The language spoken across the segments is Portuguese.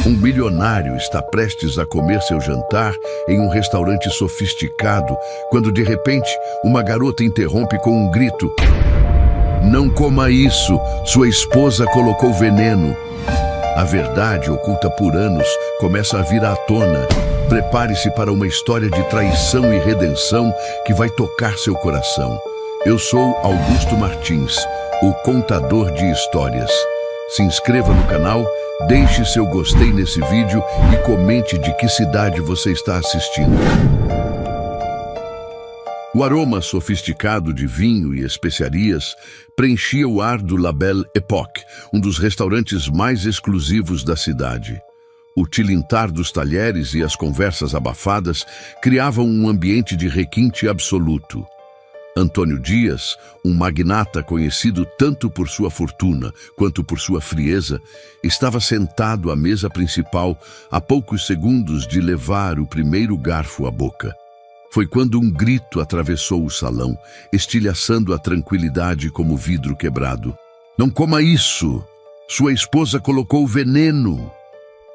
Um milionário está prestes a comer seu jantar em um restaurante sofisticado, quando de repente uma garota interrompe com um grito. Não coma isso, sua esposa colocou veneno. A verdade, oculta por anos, começa a vir à tona. Prepare-se para uma história de traição e redenção que vai tocar seu coração. Eu sou Augusto Martins, o contador de histórias. Se inscreva no canal, deixe seu gostei nesse vídeo e comente de que cidade você está assistindo. O aroma sofisticado de vinho e especiarias preenchia o ar do La Belle Époque, um dos restaurantes mais exclusivos da cidade. O tilintar dos talheres e as conversas abafadas criavam um ambiente de requinte absoluto. Antônio Dias, um magnata conhecido tanto por sua fortuna quanto por sua frieza, estava sentado à mesa principal a poucos segundos de levar o primeiro garfo à boca. Foi quando um grito atravessou o salão, estilhaçando a tranquilidade como vidro quebrado. Não coma isso! Sua esposa colocou veneno!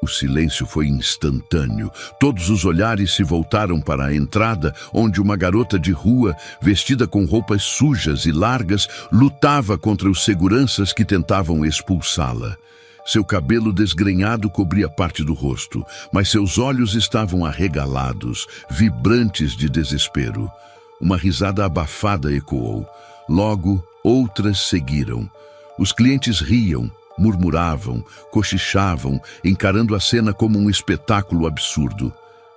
O silêncio foi instantâneo. Todos os olhares se voltaram para a entrada, onde uma garota de rua, vestida com roupas sujas e largas, lutava contra os seguranças que tentavam expulsá-la. Seu cabelo desgrenhado cobria parte do rosto, mas seus olhos estavam arregalados, vibrantes de desespero. Uma risada abafada ecoou. Logo, outras seguiram. Os clientes riam, murmuravam, cochichavam, encarando a cena como um espetáculo absurdo.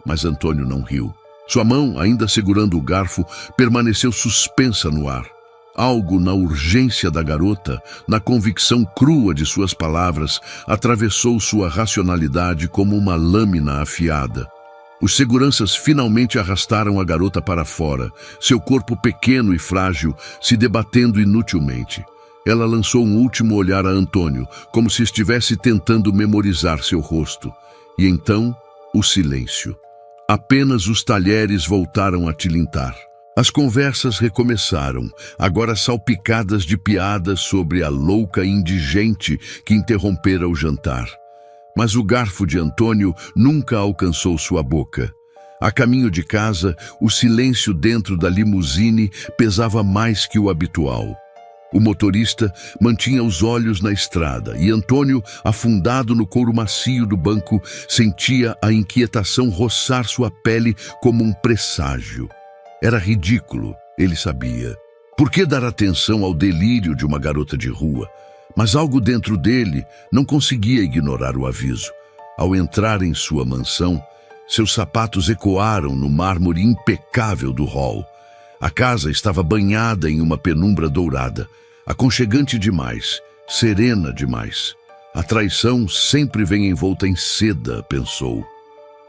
Mas Antônio não riu. Sua mão, ainda segurando o garfo, permaneceu suspensa no ar. Algo na urgência da garota, na convicção crua de suas palavras, atravessou sua racionalidade como uma lâmina afiada. Os seguranças finalmente arrastaram a garota para fora, seu corpo pequeno e frágil, se debatendo inutilmente. Ela lançou um último olhar a Antônio, como se estivesse tentando memorizar seu rosto. E então, o silêncio. Apenas os talheres voltaram a tilintar. As conversas recomeçaram, agora salpicadas de piadas sobre a louca indigente que interrompera o jantar. Mas o garfo de Antônio nunca alcançou sua boca. A caminho de casa, o silêncio dentro da limusine pesava mais que o habitual. O motorista mantinha os olhos na estrada e Antônio, afundado no couro macio do banco, sentia a inquietação roçar sua pele como um presságio. Era ridículo, ele sabia. Por que dar atenção ao delírio de uma garota de rua? Mas algo dentro dele não conseguia ignorar o aviso. Ao entrar em sua mansão, seus sapatos ecoaram no mármore impecável do hall. A casa estava banhada em uma penumbra dourada, aconchegante demais, serena demais. A traição sempre vem envolta em seda, pensou.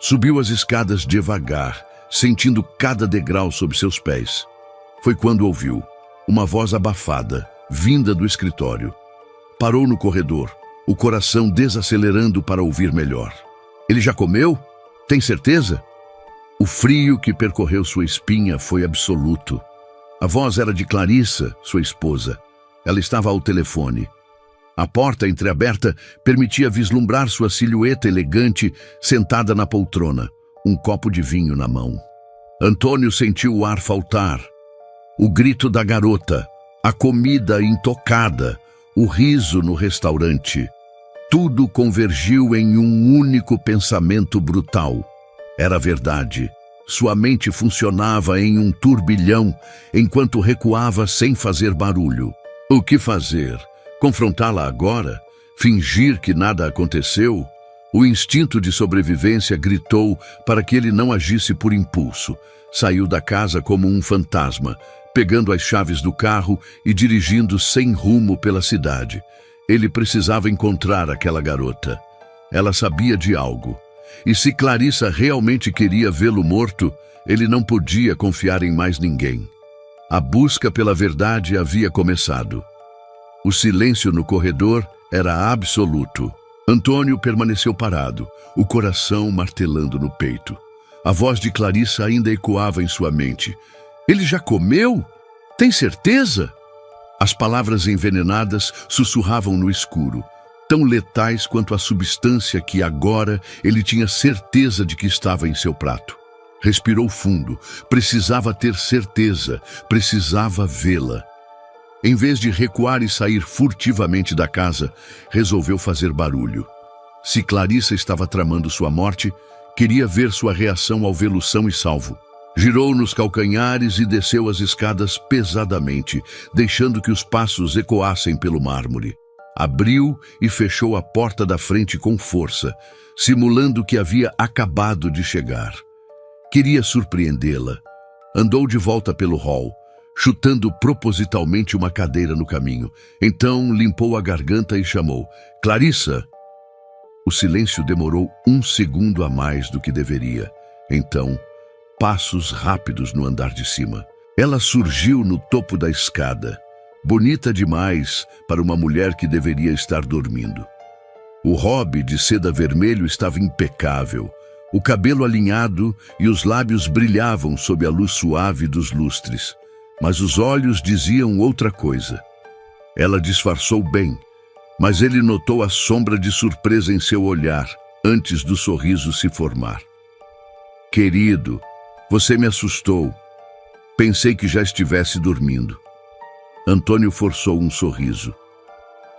Subiu as escadas devagar, sentindo cada degrau sob seus pés. Foi quando ouviu uma voz abafada, vinda do escritório. Parou no corredor, o coração desacelerando para ouvir melhor. Ele já comeu? Tem certeza? O frio que percorreu sua espinha foi absoluto. A voz era de Clarissa, sua esposa. Ela estava ao telefone. A porta entreaberta permitia vislumbrar sua silhueta elegante sentada na poltrona, um copo de vinho na mão. Antônio sentiu o ar faltar. O grito da garota, a comida intocada, o riso no restaurante. Tudo convergiu em um único pensamento brutal. Era verdade. Sua mente funcionava em um turbilhão, enquanto recuava sem fazer barulho. O que fazer? Confrontá-la agora? Fingir que nada aconteceu? O instinto de sobrevivência gritou para que ele não agisse por impulso. Saiu da casa como um fantasma, pegando as chaves do carro e dirigindo sem rumo pela cidade. Ele precisava encontrar aquela garota. Ela sabia de algo. E se Clarissa realmente queria vê-lo morto, ele não podia confiar em mais ninguém. A busca pela verdade havia começado. O silêncio no corredor era absoluto. Antônio permaneceu parado, o coração martelando no peito. A voz de Clarissa ainda ecoava em sua mente. Ele já comeu? Tem certeza? As palavras envenenadas sussurravam no escuro. tão letais quanto a substância que agora ele tinha certeza de que estava em seu prato. Respirou fundo, precisava ter certeza, precisava vê-la. Em vez de recuar e sair furtivamente da casa, resolveu fazer barulho. Se Clarissa estava tramando sua morte, queria ver sua reação ao vê-lo são e salvo. Girou nos calcanhares e desceu as escadas pesadamente, deixando que os passos ecoassem pelo mármore. Abriu e fechou a porta da frente com força, simulando que havia acabado de chegar. Queria surpreendê-la. Andou de volta pelo hall, chutando propositalmente uma cadeira no caminho. Então limpou a garganta e chamou: Clarissa! O silêncio demorou 1 segundo a mais do que deveria. Então, passos rápidos no andar de cima. Ela surgiu no topo da escada, bonita demais para uma mulher que deveria estar dormindo. O robe de seda vermelho estava impecável, o cabelo alinhado e os lábios brilhavam sob a luz suave dos lustres, mas os olhos diziam outra coisa. Ela disfarçou bem, mas ele notou a sombra de surpresa em seu olhar antes do sorriso se formar. Querido, você me assustou. Pensei que já estivesse dormindo. Antônio forçou um sorriso.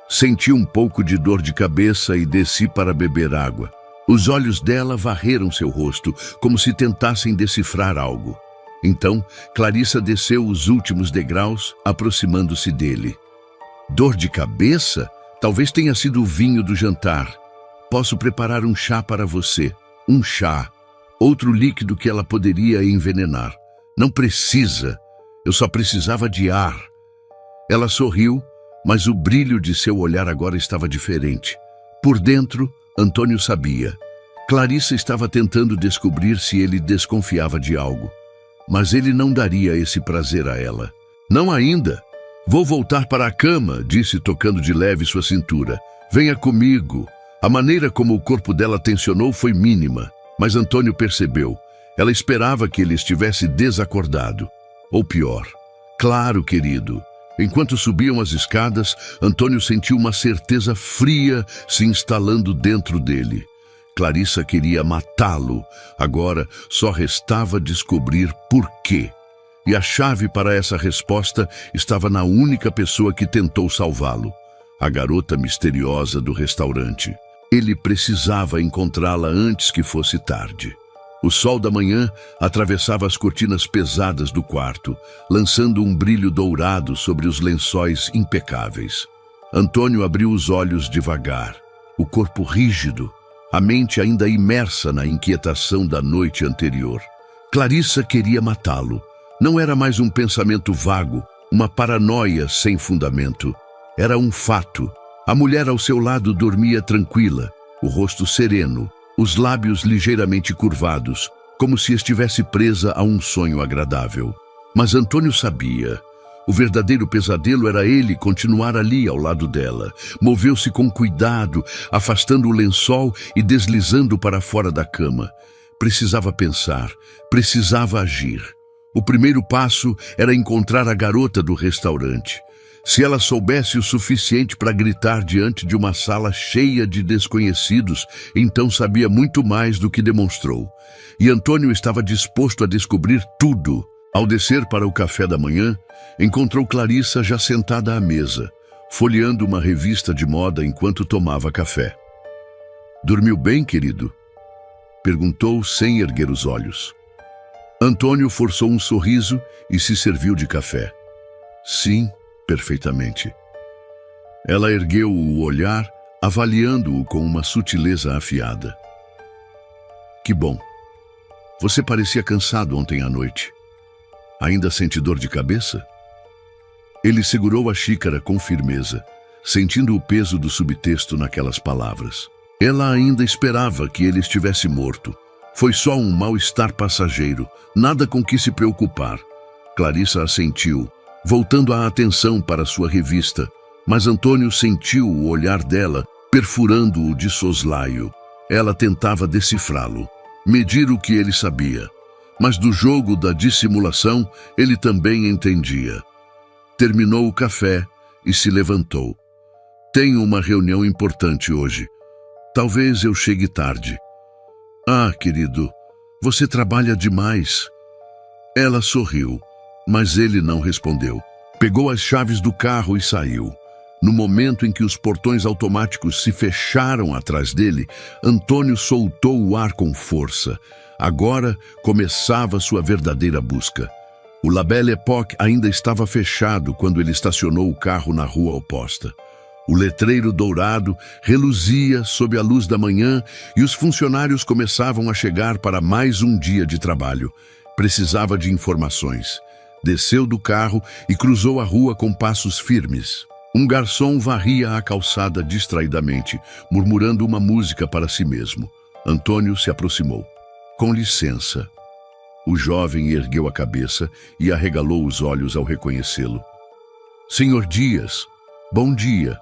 Senti um pouco de dor de cabeça e desci para beber água. Os olhos dela varreram seu rosto, como se tentassem decifrar algo. Então, Clarissa desceu os últimos degraus, aproximando-se dele. Dor de cabeça? Talvez tenha sido o vinho do jantar. Posso preparar um chá para você. Um chá. Outro líquido que ela poderia envenenar. Não precisa. Eu só precisava de ar. Ela sorriu, mas o brilho de seu olhar agora estava diferente. Por dentro, Antônio sabia. Clarissa estava tentando descobrir se ele desconfiava de algo. Mas ele não daria esse prazer a ela. Não ainda. Vou voltar para a cama, disse tocando de leve sua cintura. Venha comigo. A maneira como o corpo dela tensionou foi mínima, mas Antônio percebeu. Ela esperava que ele estivesse desacordado. Ou pior. Claro, querido. Enquanto subiam as escadas, Antônio sentiu uma certeza fria se instalando dentro dele. Clarissa queria matá-lo. Agora só restava descobrir por quê. E a chave para essa resposta estava na única pessoa que tentou salvá-lo, a garota misteriosa do restaurante. Ele precisava encontrá-la antes que fosse tarde. O sol da manhã atravessava as cortinas pesadas do quarto, lançando um brilho dourado sobre os lençóis impecáveis. Antônio abriu os olhos devagar, o corpo rígido, a mente ainda imersa na inquietação da noite anterior. Clarissa queria matá-lo. Não era mais um pensamento vago, uma paranoia sem fundamento. Era um fato. A mulher ao seu lado dormia tranquila, o rosto sereno, os lábios ligeiramente curvados, como se estivesse presa a um sonho agradável. Mas Antônio sabia. O verdadeiro pesadelo era ele continuar ali ao lado dela. Moveu-se com cuidado, afastando o lençol e deslizando para fora da cama. Precisava pensar, precisava agir. O primeiro passo era encontrar a garota do restaurante. Se ela soubesse o suficiente para gritar diante de uma sala cheia de desconhecidos, então sabia muito mais do que demonstrou. E Antônio estava disposto a descobrir tudo. Ao descer para o café da manhã, encontrou Clarissa já sentada à mesa, folheando uma revista de moda enquanto tomava café. "Dormiu bem, querido?" perguntou sem erguer os olhos. Antônio forçou um sorriso e se serviu de café. "Sim, perfeitamente." Ela ergueu o olhar, avaliando-o com uma sutileza afiada. "Que bom. Você parecia cansado ontem à noite. Ainda sente dor de cabeça?" Ele segurou a xícara com firmeza, sentindo o peso do subtexto naquelas palavras. Ela ainda esperava que ele estivesse morto. Foi só um mal-estar passageiro, nada com que se preocupar. Clarissa assentiu, voltando a atenção para sua revista, mas Antônio sentiu o olhar dela, perfurando-o de soslaio. Ela tentava decifrá-lo, medir o que ele sabia, mas do jogo da dissimulação ele também entendia. Terminou o café e se levantou. Tenho uma reunião importante hoje. Talvez eu chegue tarde. Ah, querido, você trabalha demais. Ela sorriu, mas ele não respondeu. Pegou as chaves do carro e saiu. No momento em que os portões automáticos se fecharam atrás dele, Antônio soltou o ar com força. Agora começava sua verdadeira busca. O La Belle Époque ainda estava fechado quando ele estacionou o carro na rua oposta. O letreiro dourado reluzia sob a luz da manhã e os funcionários começavam a chegar para mais um dia de trabalho. Precisava de informações. Desceu do carro e cruzou a rua com passos firmes. Um garçom varria a calçada distraidamente, murmurando uma música para si mesmo. Antônio se aproximou. Com licença. O jovem ergueu a cabeça e arregalou os olhos ao reconhecê-lo. Senhor Dias, bom dia.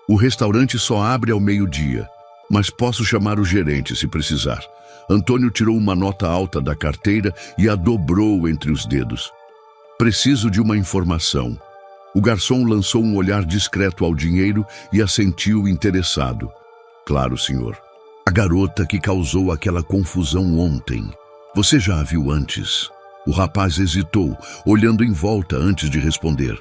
O restaurante só abre ao meio-dia, mas posso chamar o gerente se precisar. Antônio tirou uma nota alta da carteira e a dobrou entre os dedos. Preciso de uma informação. O garçom lançou um olhar discreto ao dinheiro e assentiu interessado. Claro, senhor. A garota que causou aquela confusão ontem. Você já a viu antes? O rapaz hesitou, olhando em volta antes de responder.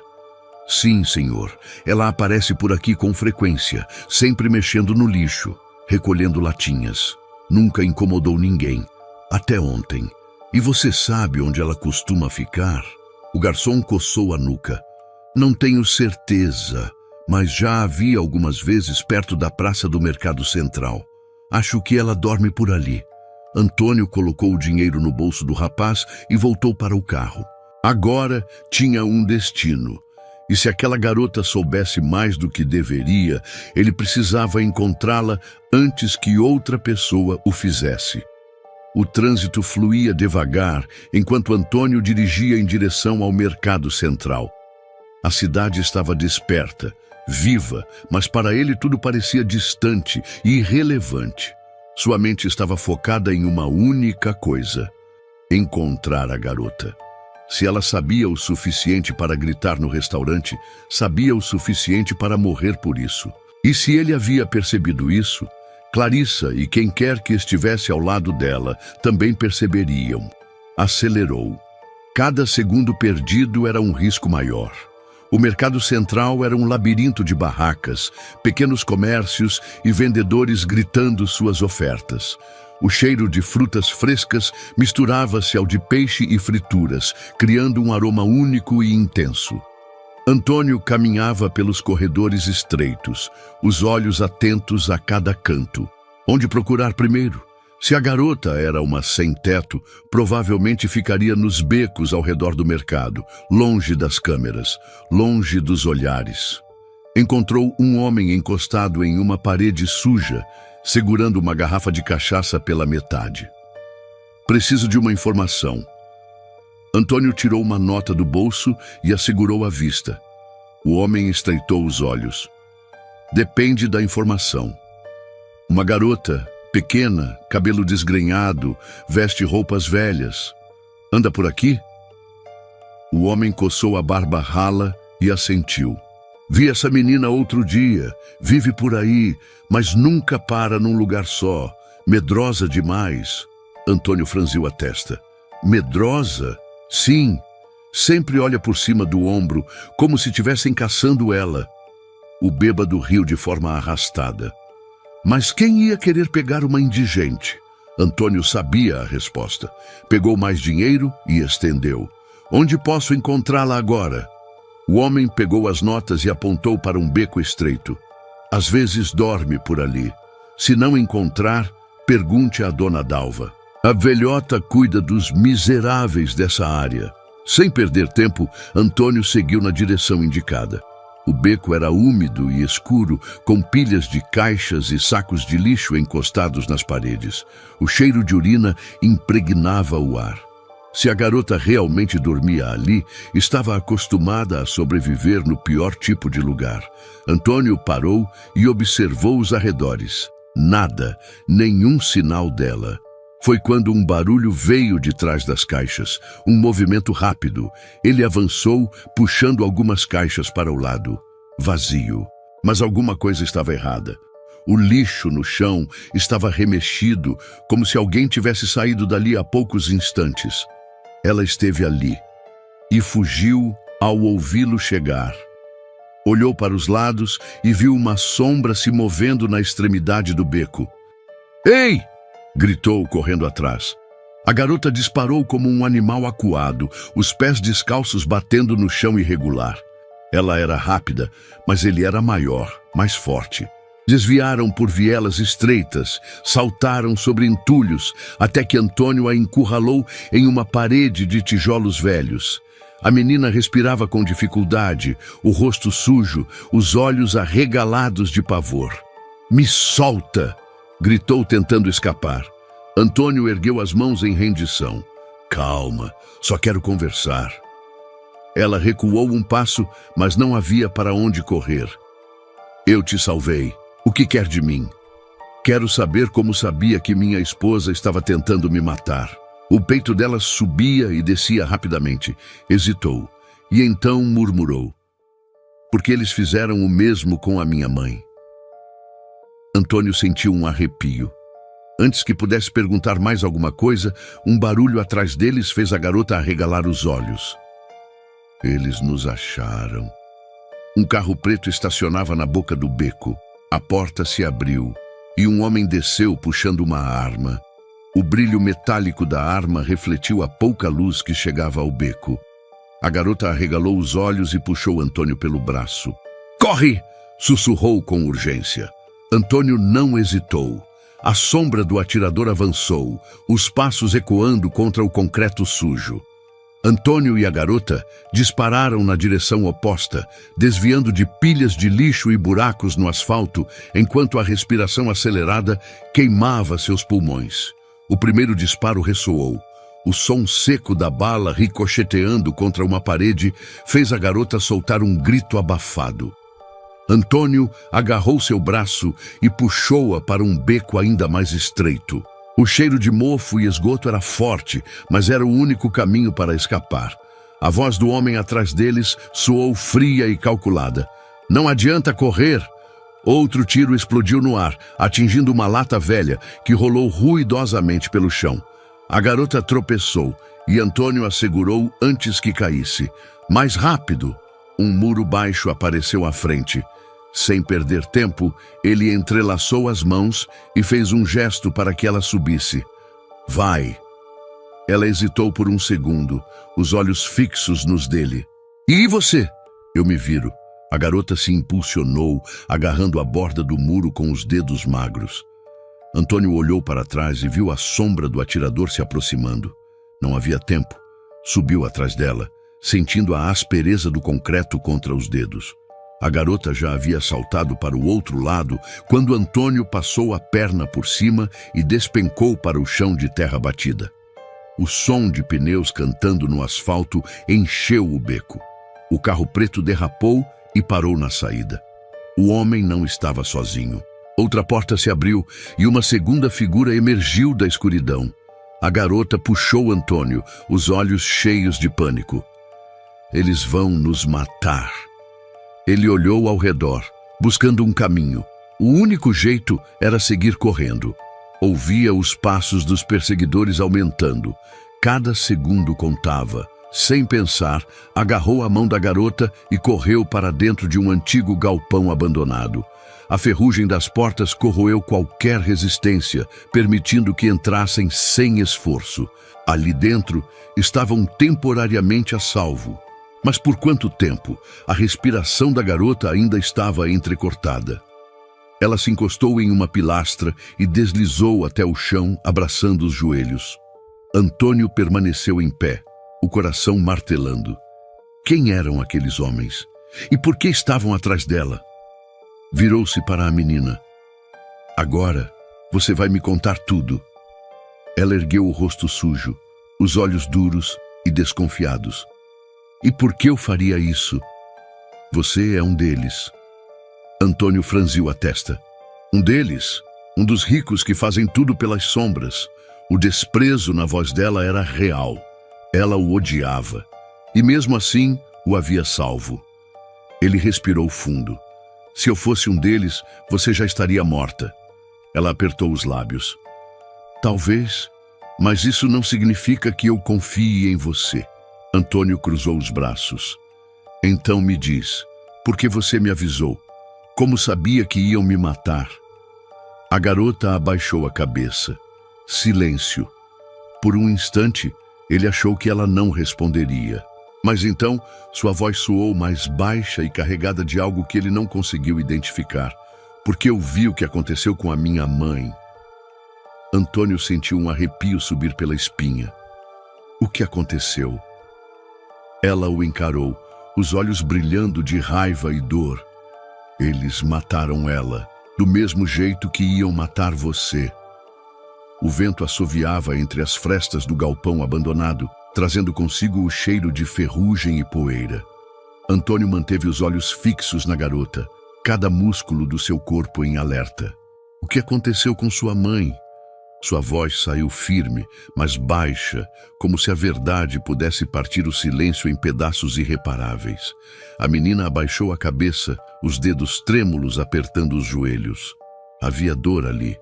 Sim, senhor. Ela aparece por aqui com frequência, sempre mexendo no lixo, recolhendo latinhas. Nunca incomodou ninguém. Até ontem. E você sabe onde ela costuma ficar? O garçom coçou a nuca. Não tenho certeza, mas já a vi algumas vezes perto da praça do Mercado Central. Acho que ela dorme por ali. Antônio colocou o dinheiro no bolso do rapaz e voltou para o carro. Agora tinha um destino. E se aquela garota soubesse mais do que deveria, ele precisava encontrá-la antes que outra pessoa o fizesse. O trânsito fluía devagar, enquanto Antônio dirigia em direção ao Mercado Central. A cidade estava desperta, viva, mas para ele tudo parecia distante e irrelevante. Sua mente estava focada em uma única coisa: encontrar a garota. Se ela sabia o suficiente para gritar no restaurante, sabia o suficiente para morrer por isso. E se ele havia percebido isso, Clarissa e quem quer que estivesse ao lado dela também perceberiam. Acelerou. Cada segundo perdido era um risco maior. O Mercado Central era um labirinto de barracas, pequenos comércios e vendedores gritando suas ofertas. O cheiro de frutas frescas misturava-se ao de peixe e frituras, criando um aroma único e intenso. Antônio caminhava pelos corredores estreitos, os olhos atentos a cada canto. Onde procurar primeiro? Se a garota era uma sem-teto, provavelmente ficaria nos becos ao redor do mercado, longe das câmeras, longe dos olhares. Encontrou um homem encostado em uma parede suja, segurando uma garrafa de cachaça pela metade. Preciso de uma informação. Antônio tirou uma nota do bolso e a segurou à vista. O homem estreitou os olhos. Depende da informação. Uma garota, pequena, cabelo desgrenhado, veste roupas velhas. Anda por aqui? O homem coçou a barba rala e assentiu. Vi essa menina outro dia, vive por aí, mas nunca para num lugar só. Medrosa demais. Antônio franziu a testa. Medrosa? Sim. Sempre olha por cima do ombro, como se estivessem caçando ela. O bêbado riu de forma arrastada. Mas quem ia querer pegar uma indigente? Antônio sabia a resposta. Pegou mais dinheiro e estendeu. Onde posso encontrá-la agora? O homem pegou as notas e apontou para um beco estreito. Às vezes dorme por ali. Se não encontrar, pergunte à dona Dalva. A velhota cuida dos miseráveis dessa área. Sem perder tempo, Antônio seguiu na direção indicada. O beco era úmido e escuro, com pilhas de caixas e sacos de lixo encostados nas paredes. O cheiro de urina impregnava o ar. Se a garota realmente dormia ali, estava acostumada a sobreviver no pior tipo de lugar. Antônio parou e observou os arredores. Nada, nenhum sinal dela. Foi quando um barulho veio de trás das caixas, um movimento rápido. Ele avançou, puxando algumas caixas para o lado. Vazio. Mas alguma coisa estava errada. O lixo no chão estava remexido, como se alguém tivesse saído dali há poucos instantes. Ela esteve ali e fugiu ao ouvi-lo chegar. Olhou para os lados e viu uma sombra se movendo na extremidade do beco. "Ei!" gritou, correndo atrás. A garota disparou como um animal acuado, os pés descalços batendo no chão irregular. Ela era rápida, mas ele era maior, mais forte. Desviaram por vielas estreitas, saltaram sobre entulhos, até que Antônio a encurralou em uma parede de tijolos velhos. A menina respirava com dificuldade, o rosto sujo, os olhos arregalados de pavor. "Me solta!" gritou, tentando escapar. Antônio ergueu as mãos em rendição. "Calma, só quero conversar." Ela recuou um passo, mas não havia para onde correr. "Eu te salvei. O que quer de mim?" "Quero saber como sabia que minha esposa estava tentando me matar." O peito dela subia e descia rapidamente. Hesitou e então murmurou: "Porque eles fizeram o mesmo com a minha mãe." Antônio sentiu um arrepio. Antes que pudesse perguntar mais alguma coisa, um barulho atrás deles fez a garota arregalar os olhos. Eles nos acharam. Um carro preto estacionava na boca do beco. A porta se abriu e um homem desceu puxando uma arma. O brilho metálico da arma refletiu a pouca luz que chegava ao beco. A garota arregalou os olhos e puxou Antônio pelo braço. "Corre!" sussurrou com urgência. Antônio não hesitou. A sombra do atirador avançou, os passos ecoando contra o concreto sujo. Antônio e a garota dispararam na direção oposta, desviando de pilhas de lixo e buracos no asfalto, enquanto a respiração acelerada queimava seus pulmões. O primeiro disparo ressoou. O som seco da bala ricocheteando contra uma parede fez a garota soltar um grito abafado. Antônio agarrou seu braço e puxou-a para um beco ainda mais estreito. O cheiro de mofo e esgoto era forte, mas era o único caminho para escapar. A voz do homem atrás deles soou fria e calculada. "Não adianta correr!" Outro tiro explodiu no ar, atingindo uma lata velha que rolou ruidosamente pelo chão. A garota tropeçou e Antônio a segurou antes que caísse. "Mais rápido!" Um muro baixo apareceu à frente. Sem perder tempo, ele entrelaçou as mãos e fez um gesto para que ela subisse. "Vai!" Ela hesitou por um segundo, os olhos fixos nos dele. "E você?" "Eu me viro." A garota se impulsionou, agarrando a borda do muro com os dedos magros. Antônio olhou para trás e viu a sombra do atirador se aproximando. Não havia tempo. Subiu atrás dela, sentindo a aspereza do concreto contra os dedos. A garota já havia saltado para o outro lado quando Antônio passou a perna por cima e despencou para o chão de terra batida. O som de pneus cantando no asfalto encheu o beco. O carro preto derrapou e parou na saída. O homem não estava sozinho. Outra porta se abriu e uma segunda figura emergiu da escuridão. A garota puxou Antônio, os olhos cheios de pânico. "Eles vão nos matar." Ele olhou ao redor, buscando um caminho. O único jeito era seguir correndo. Ouvia os passos dos perseguidores aumentando. Cada segundo contava. Sem pensar, agarrou a mão da garota e correu para dentro de um antigo galpão abandonado. A ferrugem das portas corroeu qualquer resistência, permitindo que entrassem sem esforço. Ali dentro, estavam temporariamente a salvo. Mas por quanto tempo? A respiração da garota ainda estava entrecortada. Ela se encostou em uma pilastra e deslizou até o chão, abraçando os joelhos. Antônio permaneceu em pé, o coração martelando. Quem eram aqueles homens? E por que estavam atrás dela? Virou-se para a menina. "Agora, você vai me contar tudo." Ela ergueu o rosto sujo, os olhos duros e desconfiados. "E por que eu faria isso?" "Você é um deles." Antônio franziu a testa. "Um deles? Um dos ricos que fazem tudo pelas sombras." O desprezo na voz dela era real. Ela o odiava. E mesmo assim, o havia salvo. Ele respirou fundo. Se eu fosse um deles, você já estaria morta. Ela apertou os lábios. Talvez, mas isso não significa que eu confie em você. Antônio cruzou os braços. Então me diz, por que você me avisou? Como sabia que iam me matar? A garota abaixou a cabeça. Silêncio. Por um instante, ele achou que ela não responderia. Mas então, sua voz soou mais baixa e carregada de algo que ele não conseguiu identificar. Porque eu vi o que aconteceu com a minha mãe. Antônio sentiu um arrepio subir pela espinha. O que aconteceu? Ela o encarou, os olhos brilhando de raiva e dor. Eles mataram ela, do mesmo jeito que iam matar você. O vento assoviava entre as frestas do galpão abandonado, trazendo consigo o cheiro de ferrugem e poeira. Antônio manteve os olhos fixos na garota, cada músculo do seu corpo em alerta. O que aconteceu com sua mãe? Sua voz saiu firme, mas baixa, como se a verdade pudesse partir o silêncio em pedaços irreparáveis. A menina abaixou a cabeça, os dedos trêmulos apertando os joelhos. Havia dor ali,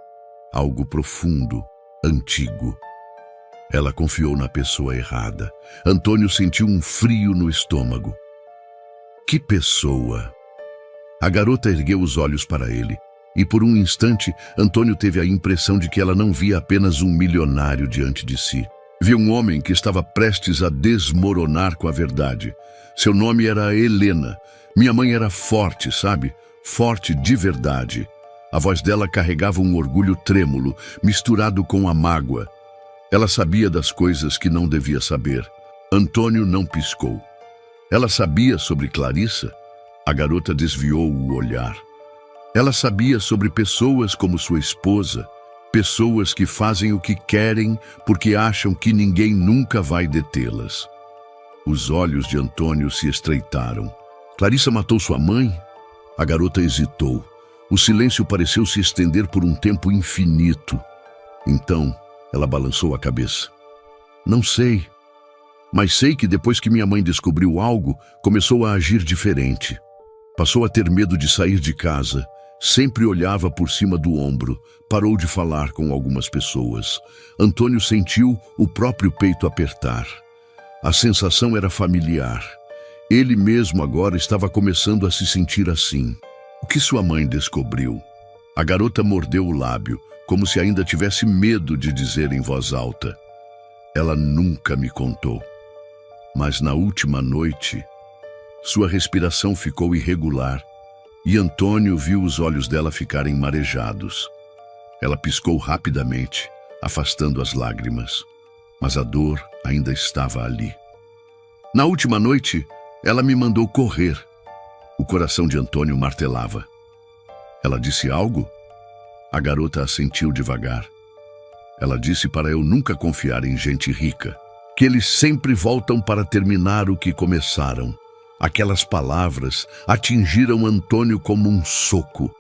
algo profundo, antigo. Ela confiou na pessoa errada. Antônio sentiu um frio no estômago. Que pessoa? A garota ergueu os olhos para ele. E por um instante, Antônio teve a impressão de que ela não via apenas um milionário diante de si. Via um homem que estava prestes a desmoronar com a verdade. Seu nome era Helena. Minha mãe era forte, sabe? Forte de verdade. A voz dela carregava um orgulho trêmulo, misturado com a mágoa. Ela sabia das coisas que não devia saber. Antônio não piscou. Ela sabia sobre Clarissa? A garota desviou o olhar. Ela sabia sobre pessoas como sua esposa, pessoas que fazem o que querem porque acham que ninguém nunca vai detê-las. Os olhos de Antônio se estreitaram. Clarissa matou sua mãe? A garota hesitou. O silêncio pareceu se estender por um tempo infinito. Então, ela balançou a cabeça. Não sei, mas sei que depois que minha mãe descobriu algo, começou a agir diferente. Passou a ter medo de sair de casa. Sempre olhava por cima do ombro, parou de falar com algumas pessoas. Antônio sentiu o próprio peito apertar. A sensação era familiar. Ele mesmo agora estava começando a se sentir assim. O que sua mãe descobriu? A garota mordeu o lábio, como se ainda tivesse medo de dizer em voz alta. Ela nunca me contou. Mas na última noite, sua respiração ficou irregular. E Antônio viu os olhos dela ficarem marejados. Ela piscou rapidamente, afastando as lágrimas. Mas a dor ainda estava ali. Na última noite, ela me mandou correr. O coração de Antônio martelava. Ela disse algo? A garota assentiu devagar. Ela disse para eu nunca confiar em gente rica, que eles sempre voltam para terminar o que começaram. Aquelas palavras atingiram Antônio como um soco.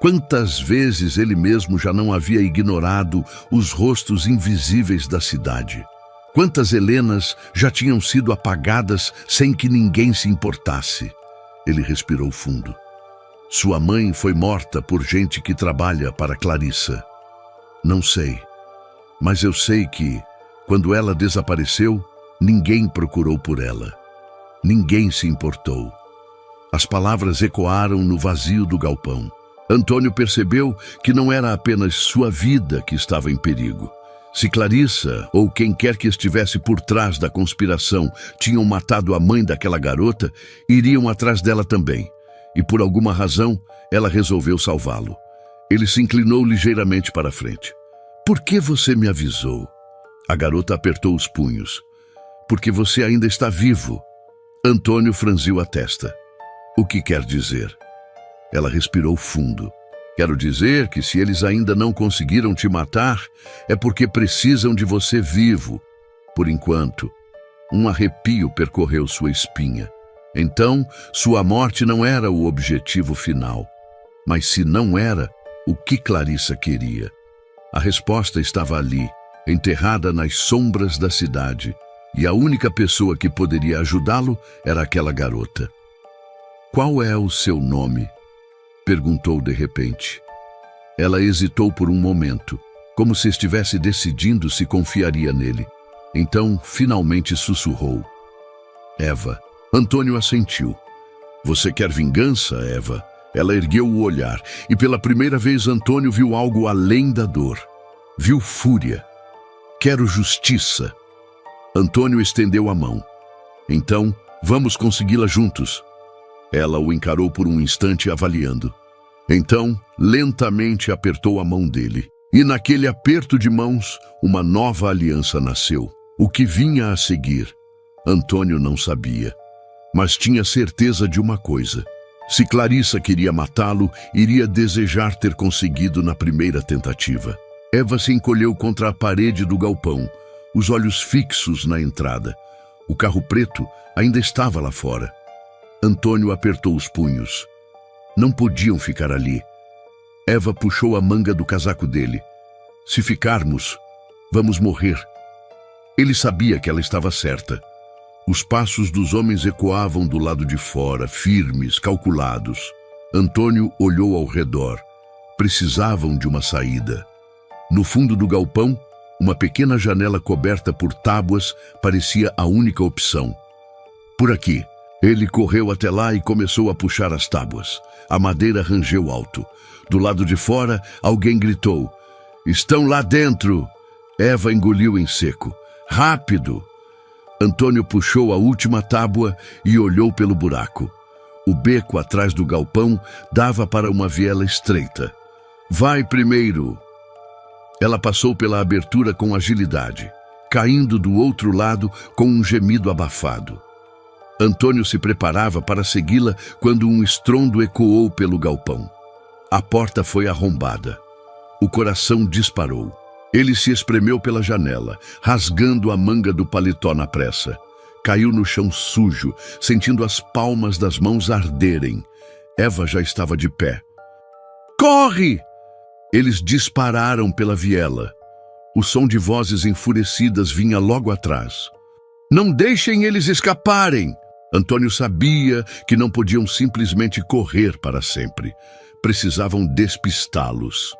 Quantas vezes ele mesmo já não havia ignorado os rostos invisíveis da cidade? Quantas Helenas já tinham sido apagadas sem que ninguém se importasse? Ele respirou fundo. Sua mãe foi morta por gente que trabalha para Clarissa. Não sei, mas eu sei que, quando ela desapareceu, ninguém procurou por ela. Ninguém se importou. As palavras ecoaram no vazio do galpão. Antônio percebeu que não era apenas sua vida que estava em perigo. Se Clarissa, ou quem quer que estivesse por trás da conspiração, tinham matado a mãe daquela garota, iriam atrás dela também. E por alguma razão, ela resolveu salvá-lo. Ele se inclinou ligeiramente para a frente. Por que você me avisou? A garota apertou os punhos. Porque você ainda está vivo. Antônio franziu a testa. O que quer dizer? Ela respirou fundo. Quero dizer que se eles ainda não conseguiram te matar, é porque precisam de você vivo. Por enquanto, um arrepio percorreu sua espinha. Então, sua morte não era o objetivo final. Mas se não era, o que Clarissa queria? A resposta estava ali, enterrada nas sombras da cidade. E a única pessoa que poderia ajudá-lo era aquela garota. Qual é o seu nome? Perguntou de repente. Ela hesitou por um momento, como se estivesse decidindo se confiaria nele. Então, finalmente sussurrou. Eva. Antônio assentiu. Você quer vingança, Eva? Ela ergueu o olhar, e pela primeira vez Antônio viu algo além da dor. Viu fúria. Quero justiça. Antônio estendeu a mão. Então, vamos consegui-la juntos. Ela o encarou por um instante, avaliando. Então, lentamente apertou a mão dele. E naquele aperto de mãos, uma nova aliança nasceu. O que vinha a seguir, Antônio não sabia. Mas tinha certeza de uma coisa. Se Clarissa queria matá-lo, iria desejar ter conseguido na primeira tentativa. Eva se encolheu contra a parede do galpão, os olhos fixos na entrada. O carro preto ainda estava lá fora. Antônio apertou os punhos. Não podiam ficar ali. Eva puxou a manga do casaco dele. Se ficarmos, vamos morrer. Ele sabia que ela estava certa. Os passos dos homens ecoavam do lado de fora, firmes, calculados. Antônio olhou ao redor. Precisavam de uma saída. No fundo do galpão, uma pequena janela coberta por tábuas parecia a única opção. Por aqui. Ele correu até lá e começou a puxar as tábuas. A madeira rangeu alto. Do lado de fora, alguém gritou. Estão lá dentro! Eva engoliu em seco. Rápido! Antônio puxou a última tábua e olhou pelo buraco. O beco atrás do galpão dava para uma viela estreita. Vai primeiro! Ela passou pela abertura com agilidade, caindo do outro lado com um gemido abafado. Antônio se preparava para segui-la quando um estrondo ecoou pelo galpão. A porta foi arrombada. O coração disparou. Ele se espremeu pela janela, rasgando a manga do paletó na pressa. Caiu no chão sujo, sentindo as palmas das mãos arderem. Eva já estava de pé. Corre! Eles dispararam pela viela. O som de vozes enfurecidas vinha logo atrás. Não deixem eles escaparem! Antônio sabia que não podiam simplesmente correr para sempre. Precisavam despistá-los.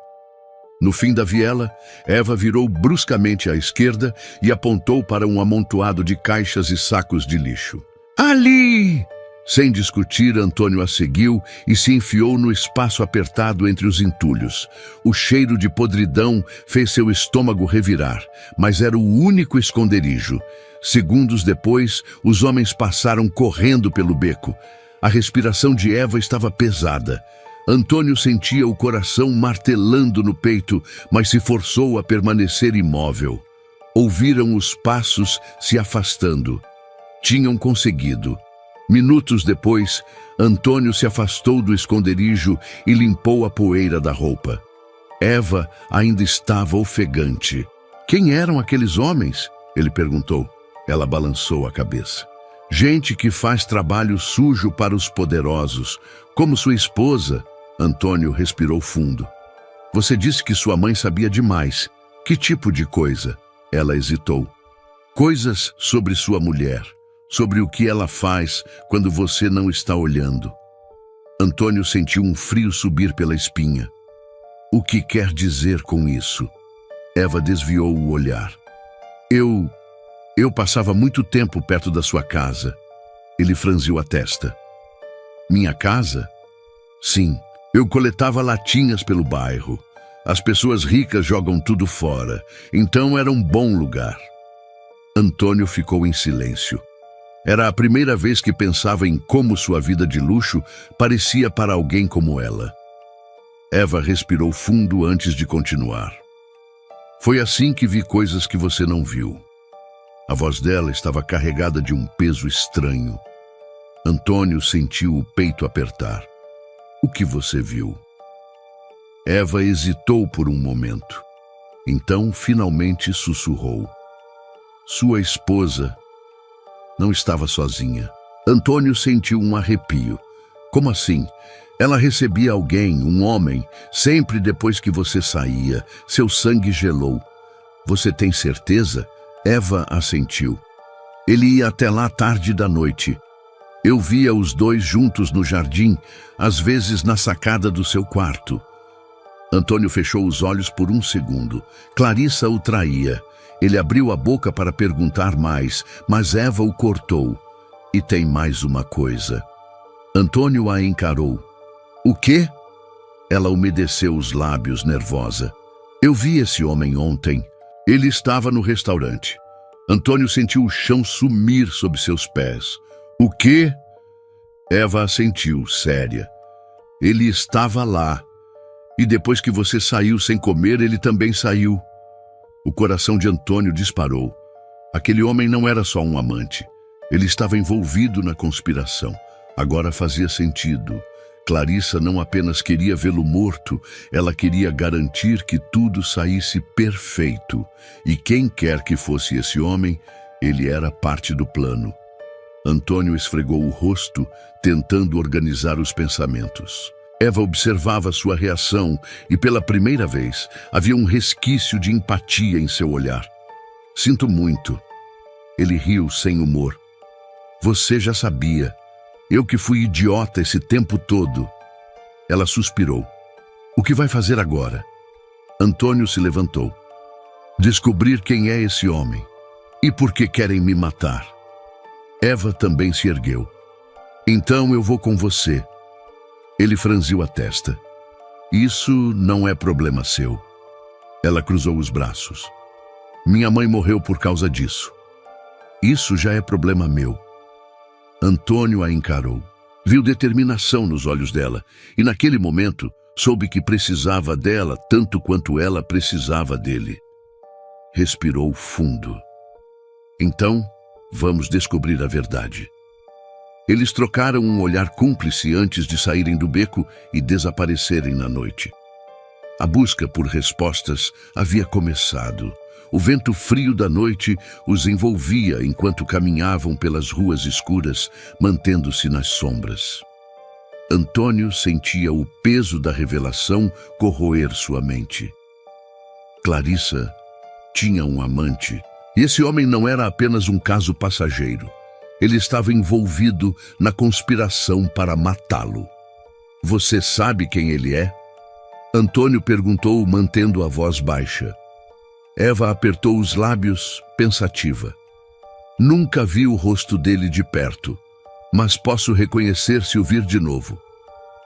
No fim da viela, Eva virou bruscamente à esquerda e apontou para um amontoado de caixas e sacos de lixo. Ali! Sem discutir, Antônio a seguiu e se enfiou no espaço apertado entre os entulhos. O cheiro de podridão fez seu estômago revirar, mas era o único esconderijo. Segundos depois, os homens passaram correndo pelo beco. A respiração de Eva estava pesada. Antônio sentia o coração martelando no peito, mas se forçou a permanecer imóvel. Ouviram os passos se afastando. Tinham conseguido. Minutos depois, Antônio se afastou do esconderijo e limpou a poeira da roupa. Eva ainda estava ofegante. Quem eram aqueles homens? Ele perguntou. Ela balançou a cabeça. Gente que faz trabalho sujo para os poderosos, como sua esposa. Antônio respirou fundo. Você disse que sua mãe sabia demais. Que tipo de coisa? Ela hesitou. Coisas sobre sua mulher, sobre o que ela faz quando você não está olhando. Antônio sentiu um frio subir pela espinha. O que quer dizer com isso? Eva desviou o olhar. Eu passava muito tempo perto da sua casa. Ele franziu a testa. Minha casa? Sim, eu coletava latinhas pelo bairro. As pessoas ricas jogam tudo fora, então era um bom lugar. Antônio ficou em silêncio. Era a primeira vez que pensava em como sua vida de luxo parecia para alguém como ela. Eva respirou fundo antes de continuar. Foi assim que vi coisas que você não viu. A voz dela estava carregada de um peso estranho. Antônio sentiu o peito apertar. O que você viu? Eva hesitou por um momento. Então, finalmente sussurrou. Sua esposa não estava sozinha. Antônio sentiu um arrepio. Como assim? Ela recebia alguém, um homem, sempre depois que você saía. Seu sangue gelou. Você tem certeza? Eva assentiu. Ele ia até lá tarde da noite. Eu via os dois juntos no jardim, às vezes na sacada do seu quarto. Antônio fechou os olhos por um segundo. Clarissa o traía. Ele abriu a boca para perguntar mais, mas Eva o cortou. E tem mais uma coisa. Antônio a encarou. O quê? Ela umedeceu os lábios, nervosa. Eu vi esse homem ontem. Ele estava no restaurante. Antônio sentiu o chão sumir sob seus pés. O quê? Eva assentiu, séria. Ele estava lá. E depois que você saiu sem comer, ele também saiu. O coração de Antônio disparou. Aquele homem não era só um amante. Ele estava envolvido na conspiração. Agora fazia sentido. Clarissa não apenas queria vê-lo morto, ela queria garantir que tudo saísse perfeito. E quem quer que fosse esse homem, ele era parte do plano. Antônio esfregou o rosto, tentando organizar os pensamentos. Eva observava sua reação e, pela primeira vez, havia um resquício de empatia em seu olhar. Sinto muito. Ele riu sem humor. Você já sabia. Eu que fui idiota esse tempo todo. Ela suspirou. O que vai fazer agora? Antônio se levantou. Descobrir quem é esse homem. E por que querem me matar. Eva também se ergueu. Então eu vou com você. Ele franziu a testa. Isso não é problema seu. Ela cruzou os braços. Minha mãe morreu por causa disso. Isso já é problema meu. Antônio a encarou. Viu determinação nos olhos dela e naquele momento soube que precisava dela tanto quanto ela precisava dele. Respirou fundo. Então, vamos descobrir a verdade. Eles trocaram um olhar cúmplice antes de saírem do beco e desaparecerem na noite. A busca por respostas havia começado. O vento frio da noite os envolvia enquanto caminhavam pelas ruas escuras, mantendo-se nas sombras. Antônio sentia o peso da revelação corroer sua mente. Clarissa tinha um amante. E esse homem não era apenas um caso passageiro. Ele estava envolvido na conspiração para matá-lo. Você sabe quem ele é? Antônio perguntou, mantendo a voz baixa. Eva apertou os lábios, pensativa. Nunca vi o rosto dele de perto, mas posso reconhecer se o vir de novo.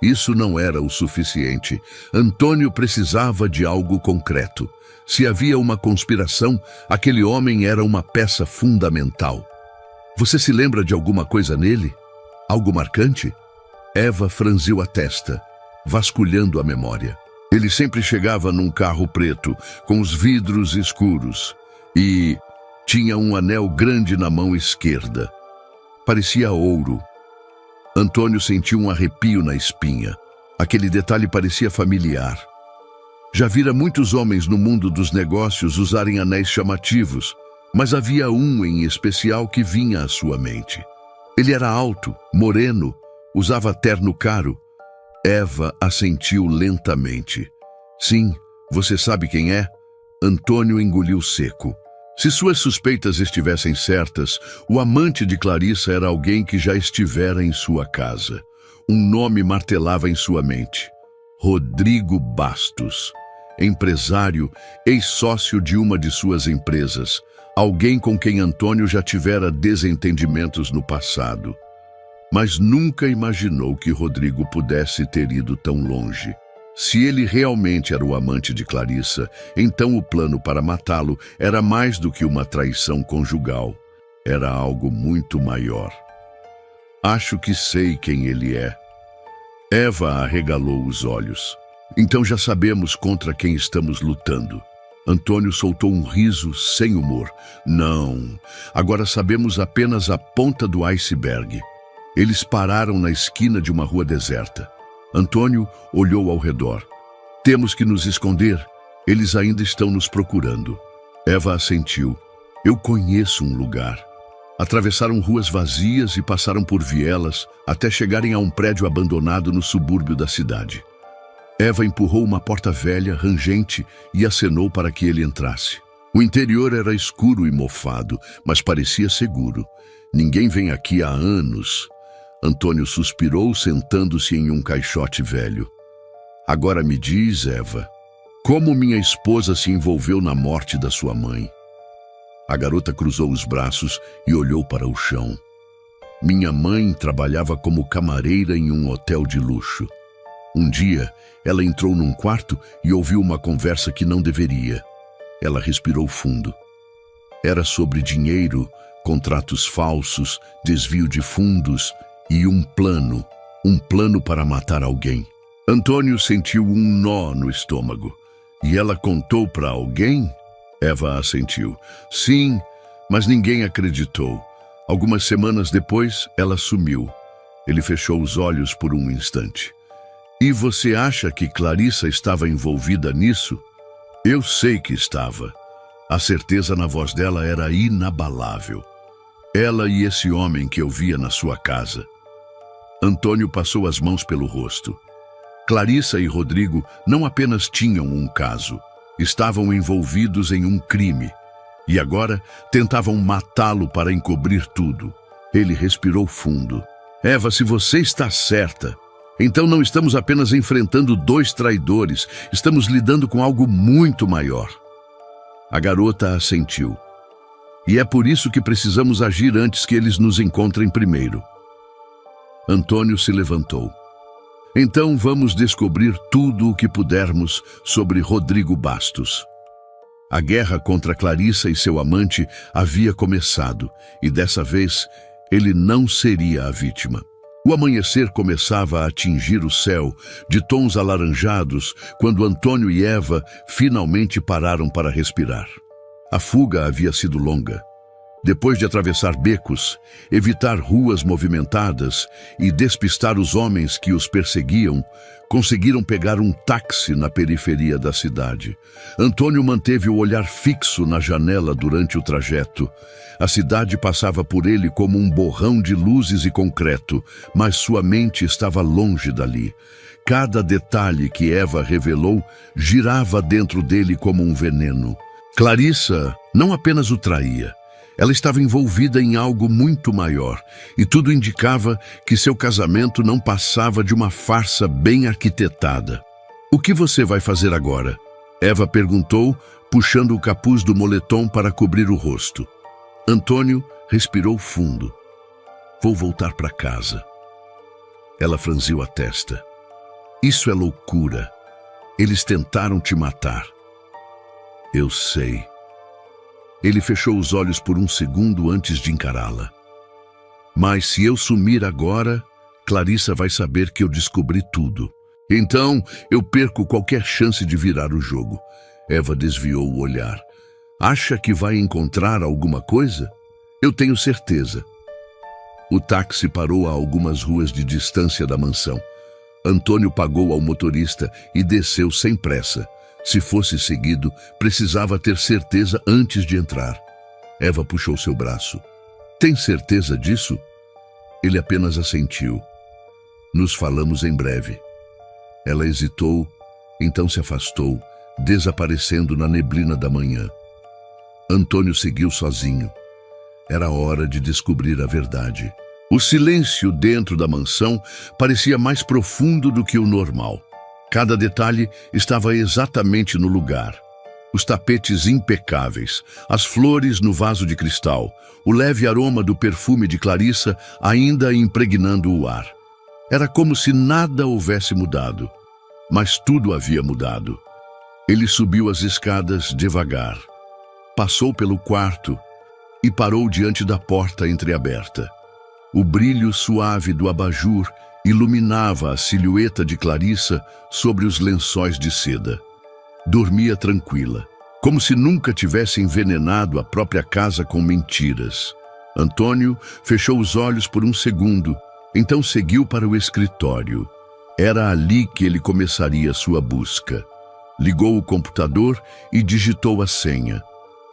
Isso não era o suficiente. Antônio precisava de algo concreto. Se havia uma conspiração, aquele homem era uma peça fundamental. Você se lembra de alguma coisa nele? Algo marcante? Eva franziu a testa, vasculhando a memória. Ele sempre chegava num carro preto, com os vidros escuros, e tinha um anel grande na mão esquerda. Parecia ouro. Antônio sentiu um arrepio na espinha. Aquele detalhe parecia familiar. Já vira muitos homens no mundo dos negócios usarem anéis chamativos, mas havia um em especial que vinha à sua mente. Ele era alto, moreno, usava terno caro. Eva assentiu lentamente. Sim, você sabe quem é? Antônio engoliu seco. Se suas suspeitas estivessem certas, o amante de Clarissa era alguém que já estivera em sua casa. Um nome martelava em sua mente. Rodrigo Bastos. Empresário, ex-sócio de uma de suas empresas. Alguém com quem Antônio já tivera desentendimentos no passado. Mas nunca imaginou que Rodrigo pudesse ter ido tão longe. Se ele realmente era o amante de Clarissa, então o plano para matá-lo era mais do que uma traição conjugal. Era algo muito maior. Acho que sei quem ele é. Eva arregalou os olhos. Então já sabemos contra quem estamos lutando. Antônio soltou um riso sem humor. Não, agora sabemos apenas a ponta do iceberg. Eles pararam na esquina de uma rua deserta. Antônio olhou ao redor. Temos que nos esconder. Eles ainda estão nos procurando. Eva assentiu. Eu conheço um lugar. Atravessaram ruas vazias e passaram por vielas até chegarem a um prédio abandonado no subúrbio da cidade. Eva empurrou uma porta velha, rangente, e acenou para que ele entrasse. O interior era escuro e mofado, mas parecia seguro. Ninguém vem aqui há anos. Antônio suspirou, sentando-se em um caixote velho. Agora me diz, Eva, como minha esposa se envolveu na morte da sua mãe? A garota cruzou os braços e olhou para o chão. Minha mãe trabalhava como camareira em um hotel de luxo. Um dia, ela entrou num quarto e ouviu uma conversa que não deveria. Ela respirou fundo. Era sobre dinheiro, contratos falsos, desvio de fundos e um plano para matar alguém. Antônio sentiu um nó no estômago. E ela contou para alguém? Eva assentiu. Sim, mas ninguém acreditou. Algumas semanas depois, ela sumiu. Ele fechou os olhos por um instante. E você acha que Clarissa estava envolvida nisso? Eu sei que estava. A certeza na voz dela era inabalável. Ela e esse homem que eu via na sua casa. Antônio passou as mãos pelo rosto. Clarissa e Rodrigo não apenas tinham um caso, estavam envolvidos em um crime. E agora tentavam matá-lo para encobrir tudo. Ele respirou fundo. Eva, se você está certa, então não estamos apenas enfrentando dois traidores, estamos lidando com algo muito maior. A garota assentiu. E é por isso que precisamos agir antes que eles nos encontrem primeiro. Antônio se levantou. Então vamos descobrir tudo o que pudermos sobre Rodrigo Bastos. A guerra contra Clarissa e seu amante havia começado, e dessa vez ele não seria a vítima. O amanhecer começava a atingir o céu, de tons alaranjados, quando Antônio e Eva finalmente pararam para respirar. A fuga havia sido longa. Depois de atravessar becos, evitar ruas movimentadas e despistar os homens que os perseguiam, conseguiram pegar um táxi na periferia da cidade. Antônio manteve o olhar fixo na janela durante o trajeto. A cidade passava por ele como um borrão de luzes e concreto, mas sua mente estava longe dali. Cada detalhe que Eva revelou girava dentro dele como um veneno. Clarissa não apenas o traía, ela estava envolvida em algo muito maior, e tudo indicava que seu casamento não passava de uma farsa bem arquitetada. O que você vai fazer agora? Eva perguntou, puxando o capuz do moletom para cobrir o rosto. Antônio respirou fundo. Vou voltar para casa. Ela franziu a testa. Isso é loucura. Eles tentaram te matar. Eu sei. Ele fechou os olhos por um segundo antes de encará-la. Mas se eu sumir agora, Clarissa vai saber que eu descobri tudo. Então eu perco qualquer chance de virar o jogo. Eva desviou o olhar. Acha que vai encontrar alguma coisa? Eu tenho certeza. O táxi parou a algumas ruas de distância da mansão. Antônio pagou ao motorista e desceu sem pressa. Se fosse seguido, precisava ter certeza antes de entrar. Eva puxou seu braço. Tem certeza disso? Ele apenas assentiu. Nos falamos em breve. Ela hesitou, então se afastou, desaparecendo na neblina da manhã. Antônio seguiu sozinho. Era hora de descobrir a verdade. O silêncio dentro da mansão parecia mais profundo do que o normal. Cada detalhe estava exatamente no lugar. Os tapetes impecáveis, as flores no vaso de cristal, o leve aroma do perfume de Clarissa ainda impregnando o ar. Era como se nada houvesse mudado, mas tudo havia mudado. Ele subiu as escadas devagar, passou pelo quarto e parou diante da porta entreaberta. O brilho suave do abajur iluminava a silhueta de Clarissa sobre os lençóis de seda. Dormia tranquila, como se nunca tivesse envenenado a própria casa com mentiras. Antônio fechou os olhos por um segundo, então seguiu para o escritório. Era ali que ele começaria sua busca. Ligou o computador e digitou a senha.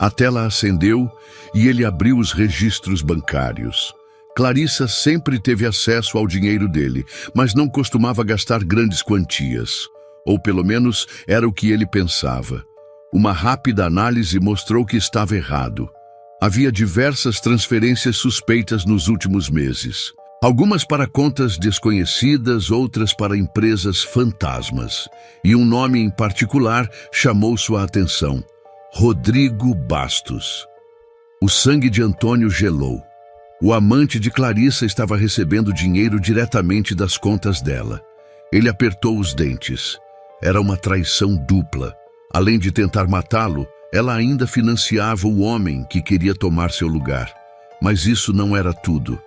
A tela acendeu e ele abriu os registros bancários. Clarissa sempre teve acesso ao dinheiro dele, mas não costumava gastar grandes quantias. Ou pelo menos era o que ele pensava. Uma rápida análise mostrou que estava errado. Havia diversas transferências suspeitas nos últimos meses. Algumas para contas desconhecidas, outras para empresas fantasmas. E um nome em particular chamou sua atenção: Rodrigo Bastos. O sangue de Antônio gelou. O amante de Clarissa estava recebendo dinheiro diretamente das contas dela. Ele apertou os dentes. Era uma traição dupla. Além de tentar matá-lo, ela ainda financiava o homem que queria tomar seu lugar. Mas isso não era tudo.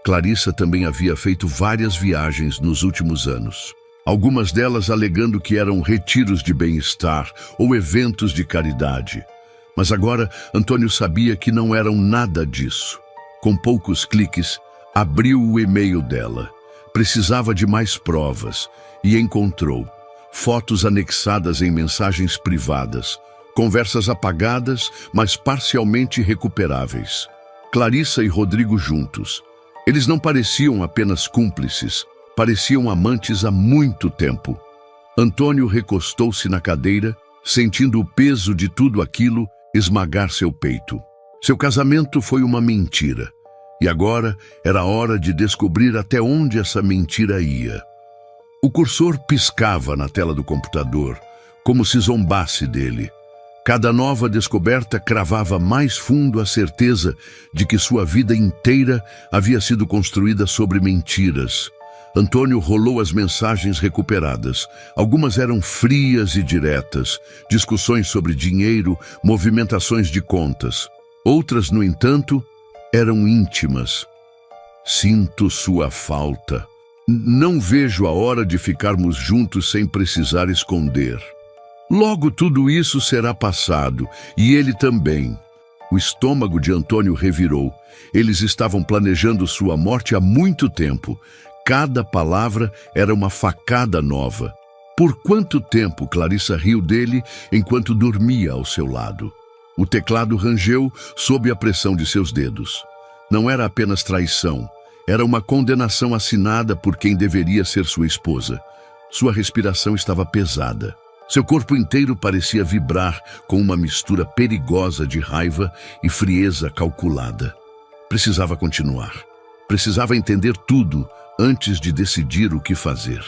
Clarissa também havia feito várias viagens nos últimos anos. Algumas delas alegando que eram retiros de bem-estar ou eventos de caridade. Mas agora Antônio sabia que não eram nada disso. Com poucos cliques, abriu o e-mail dela. Precisava de mais provas e encontrou fotos anexadas em mensagens privadas, conversas apagadas, mas parcialmente recuperáveis. Clarissa e Rodrigo juntos. Eles não pareciam apenas cúmplices, pareciam amantes há muito tempo. Antônio recostou-se na cadeira, sentindo o peso de tudo aquilo esmagar seu peito. Seu casamento foi uma mentira, e agora era hora de descobrir até onde essa mentira ia. O cursor piscava na tela do computador, como se zombasse dele. Cada nova descoberta cravava mais fundo a certeza de que sua vida inteira havia sido construída sobre mentiras. Antônio rolou as mensagens recuperadas. Algumas eram frias e diretas, discussões sobre dinheiro, movimentações de contas. Outras, no entanto, eram íntimas. Sinto sua falta. Não vejo a hora de ficarmos juntos sem precisar esconder. Logo tudo isso será passado, e ele também. O estômago de Antônio revirou. Eles estavam planejando sua morte há muito tempo. Cada palavra era uma facada nova. Por quanto tempo Clarissa riu dele enquanto dormia ao seu lado? O teclado rangeu sob a pressão de seus dedos. Não era apenas traição, era uma condenação assinada por quem deveria ser sua esposa. Sua respiração estava pesada. Seu corpo inteiro parecia vibrar com uma mistura perigosa de raiva e frieza calculada. Precisava continuar. Precisava entender tudo antes de decidir o que fazer.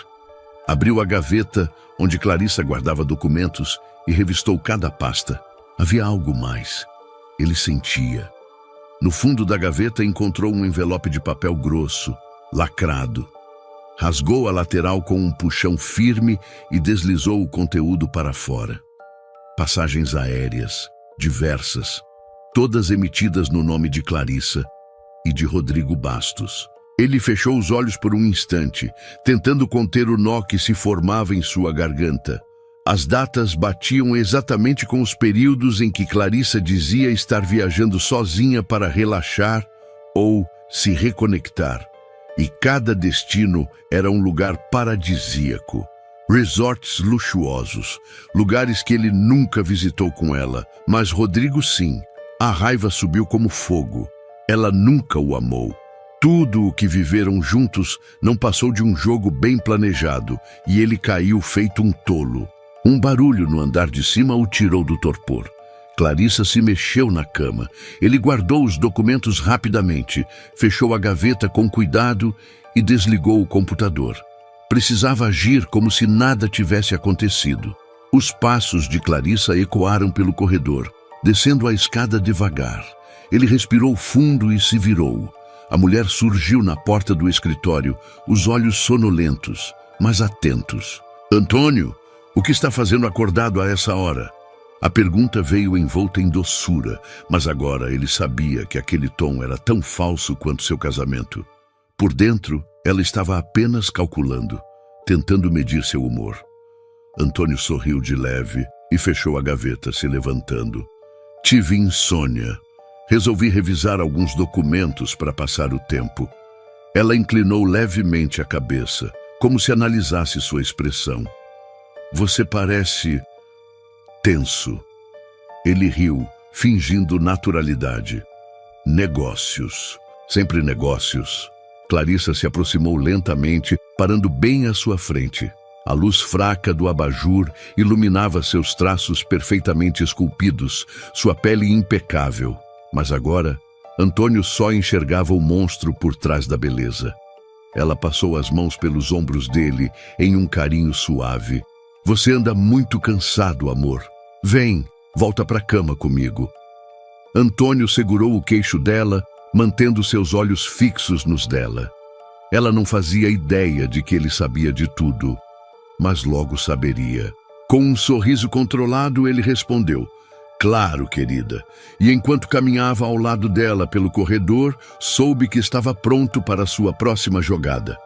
Abriu a gaveta onde Clarissa guardava documentos e revistou cada pasta. Havia algo mais. Ele sentia. No fundo da gaveta encontrou um envelope de papel grosso, lacrado. Rasgou a lateral com um puxão firme e deslizou o conteúdo para fora. Passagens aéreas, diversas, todas emitidas no nome de Clarissa e de Rodrigo Bastos. Ele fechou os olhos por um instante, tentando conter o nó que se formava em sua garganta. As datas batiam exatamente com os períodos em que Clarissa dizia estar viajando sozinha para relaxar ou se reconectar. E cada destino era um lugar paradisíaco. Resorts luxuosos, lugares que ele nunca visitou com ela, mas Rodrigo sim. A raiva subiu como fogo. Ela nunca o amou. Tudo o que viveram juntos não passou de um jogo bem planejado, e ele caiu feito um tolo. Um barulho no andar de cima o tirou do torpor. Clarissa se mexeu na cama. Ele guardou os documentos rapidamente, fechou a gaveta com cuidado e desligou o computador. Precisava agir como se nada tivesse acontecido. Os passos de Clarissa ecoaram pelo corredor, descendo a escada devagar. Ele respirou fundo e se virou. A mulher surgiu na porta do escritório, os olhos sonolentos, mas atentos. "Antônio, o que está fazendo acordado a essa hora?" A pergunta veio envolta em doçura, mas agora ele sabia que aquele tom era tão falso quanto seu casamento. Por dentro, ela estava apenas calculando, tentando medir seu humor. Antônio sorriu de leve e fechou a gaveta, se levantando. "Tive insônia. Resolvi revisar alguns documentos para passar o tempo." Ela inclinou levemente a cabeça, como se analisasse sua expressão. "Você parece tenso." Ele riu, fingindo naturalidade. "Negócios. Sempre negócios." Clarissa se aproximou lentamente, parando bem à sua frente. A luz fraca do abajur iluminava seus traços perfeitamente esculpidos, sua pele impecável. Mas agora, Antônio só enxergava o monstro por trás da beleza. Ela passou as mãos pelos ombros dele em um carinho suave. Você anda muito cansado, amor. Vem, volta para a cama comigo. Antônio segurou o queixo dela, mantendo seus olhos fixos nos dela. Ela não fazia ideia de que ele sabia de tudo, mas logo saberia. Com um sorriso controlado, ele respondeu: "Claro, querida." E enquanto caminhava ao lado dela pelo corredor, soube que estava pronto para sua próxima jogada.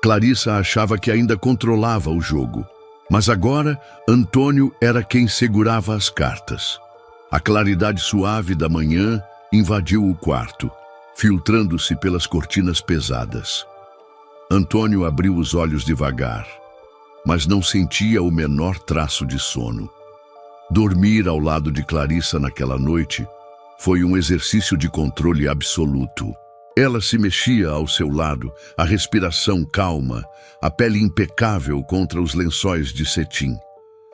Clarissa achava que ainda controlava o jogo, mas agora Antônio era quem segurava as cartas. A claridade suave da manhã invadiu o quarto, filtrando-se pelas cortinas pesadas. Antônio abriu os olhos devagar, mas não sentia o menor traço de sono. Dormir ao lado de Clarissa naquela noite foi um exercício de controle absoluto. Ela se mexia ao seu lado, a respiração calma, a pele impecável contra os lençóis de cetim.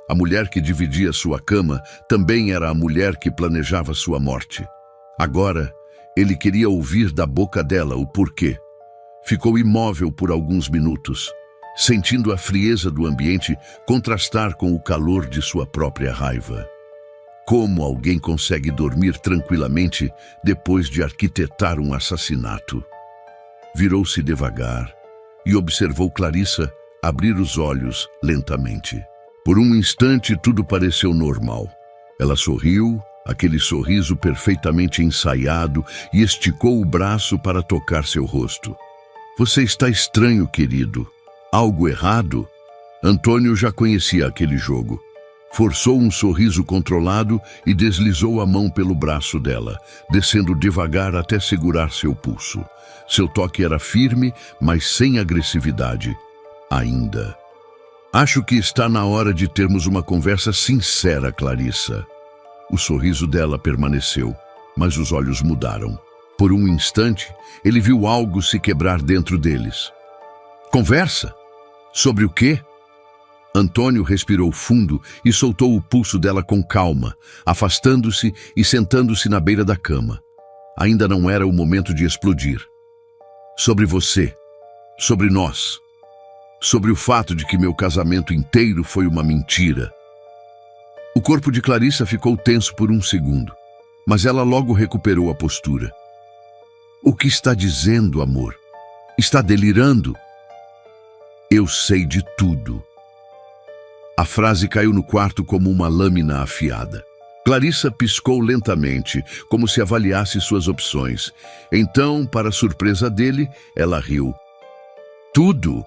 A mulher que dividia sua cama também era a mulher que planejava sua morte. Agora, ele queria ouvir da boca dela o porquê. Ficou imóvel por alguns minutos, sentindo a frieza do ambiente contrastar com o calor de sua própria raiva. Como alguém consegue dormir tranquilamente depois de arquitetar um assassinato? Virou-se devagar e observou Clarissa abrir os olhos lentamente. Por um instante tudo pareceu normal. Ela sorriu, aquele sorriso perfeitamente ensaiado, e esticou o braço para tocar seu rosto. "Você está estranho, querido. Algo errado?" Antônio já conhecia aquele jogo. Forçou um sorriso controlado e deslizou a mão pelo braço dela, descendo devagar até segurar seu pulso. Seu toque era firme, mas sem agressividade. Ainda. "Acho que está na hora de termos uma conversa sincera, Clarissa." O sorriso dela permaneceu, mas os olhos mudaram. Por um instante, ele viu algo se quebrar dentro deles. "Conversa? Sobre o quê?" Antônio respirou fundo e soltou o pulso dela com calma, afastando-se e sentando-se na beira da cama. Ainda não era o momento de explodir. "Sobre você, sobre nós, sobre o fato de que meu casamento inteiro foi uma mentira." O corpo de Clarissa ficou tenso por um segundo, mas ela logo recuperou a postura. "O que está dizendo, amor? Está delirando?" "Eu sei de tudo." A frase caiu no quarto como uma lâmina afiada. Clarissa piscou lentamente, como se avaliasse suas opções. Então, para surpresa dele, ela riu. "Tudo?"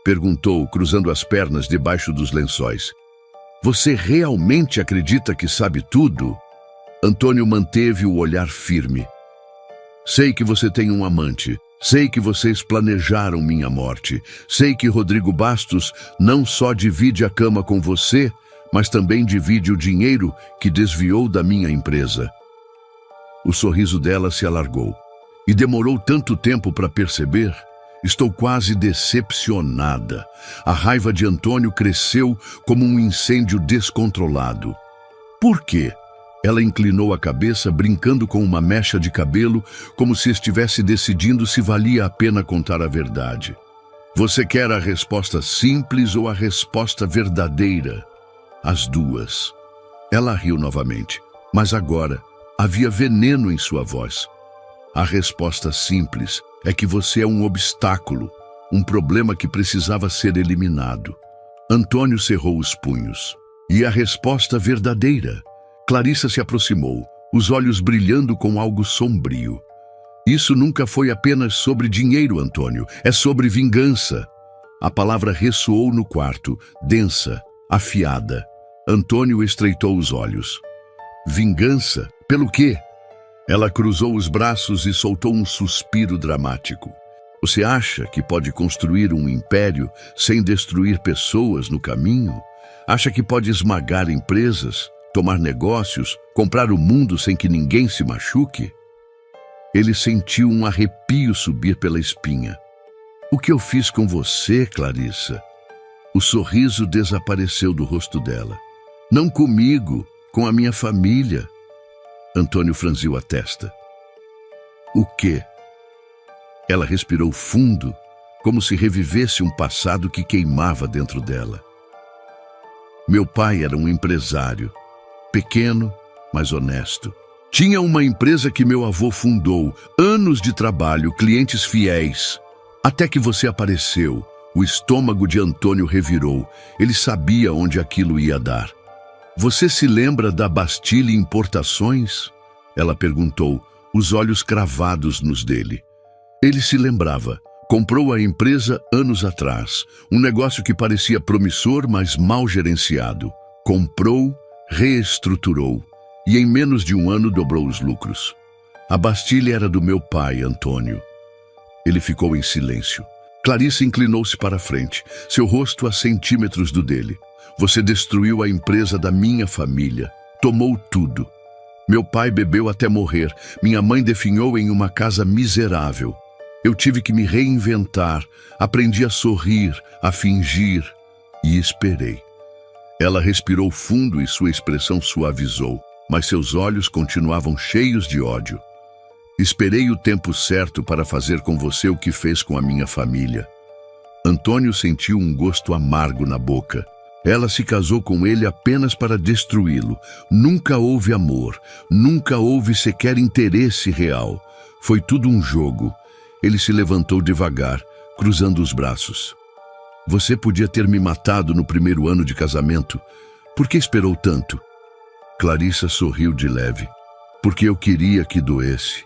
perguntou, cruzando as pernas debaixo dos lençóis. "Você realmente acredita que sabe tudo?" Antônio manteve o olhar firme. "Sei que você tem um amante. Sei que vocês planejaram minha morte. Sei que Rodrigo Bastos não só divide a cama com você, mas também divide o dinheiro que desviou da minha empresa." O sorriso dela se alargou. "E demorou tanto tempo para perceber? Estou quase decepcionada." A raiva de Antônio cresceu como um incêndio descontrolado. "Por quê?" Ela inclinou a cabeça, brincando com uma mecha de cabelo, como se estivesse decidindo se valia a pena contar a verdade. "Você quer a resposta simples ou a resposta verdadeira?" "As duas." Ela riu novamente, mas agora havia veneno em sua voz. "A resposta simples é que você é um obstáculo, um problema que precisava ser eliminado." Antônio cerrou os punhos. "E a resposta verdadeira?" Clarissa se aproximou, os olhos brilhando com algo sombrio. "Isso nunca foi apenas sobre dinheiro, Antônio. É sobre vingança." A palavra ressoou no quarto, densa, afiada. Antônio estreitou os olhos. "Vingança? Pelo quê?" Ela cruzou os braços e soltou um suspiro dramático. "Você acha que pode construir um império sem destruir pessoas no caminho? Acha que pode esmagar empresas, tomar negócios, comprar o mundo sem que ninguém se machuque?" Ele sentiu um arrepio subir pela espinha. "O que eu fiz com você, Clarissa?" O sorriso desapareceu do rosto dela. "Não comigo, com a minha família." Antônio franziu a testa. "O quê?" Ela respirou fundo, como se revivesse um passado que queimava dentro dela. Meu pai era um empresário, pequeno, mas honesto. Tinha uma empresa que meu avô fundou, anos de trabalho, clientes fiéis. Até que você apareceu, o estômago de Antônio revirou. Ele sabia onde aquilo ia dar. Você se lembra da Bastille Importações? Ela perguntou, os olhos cravados nos dele. Ele se lembrava. Comprou a empresa anos atrás, um negócio que parecia promissor, mas mal gerenciado. Comprou, reestruturou e em menos de um ano dobrou os lucros. A Bastille era do meu pai, Antônio. Ele ficou em silêncio. Clarissa inclinou-se para a frente, seu rosto a centímetros do dele. Você destruiu a empresa da minha família, tomou tudo. Meu pai bebeu até morrer, minha mãe definhou em uma casa miserável. Eu tive que me reinventar, aprendi a sorrir, a fingir e esperei. Ela respirou fundo e sua expressão suavizou, mas seus olhos continuavam cheios de ódio. Esperei o tempo certo para fazer com você o que fez com a minha família. Antônio sentiu um gosto amargo na boca. Ela se casou com ele apenas para destruí-lo. Nunca houve amor, nunca houve sequer interesse real. Foi tudo um jogo. Ele se levantou devagar, cruzando os braços. Você podia ter me matado no primeiro ano de casamento. Por que esperou tanto? Clarissa sorriu de leve. Porque eu queria que doesse.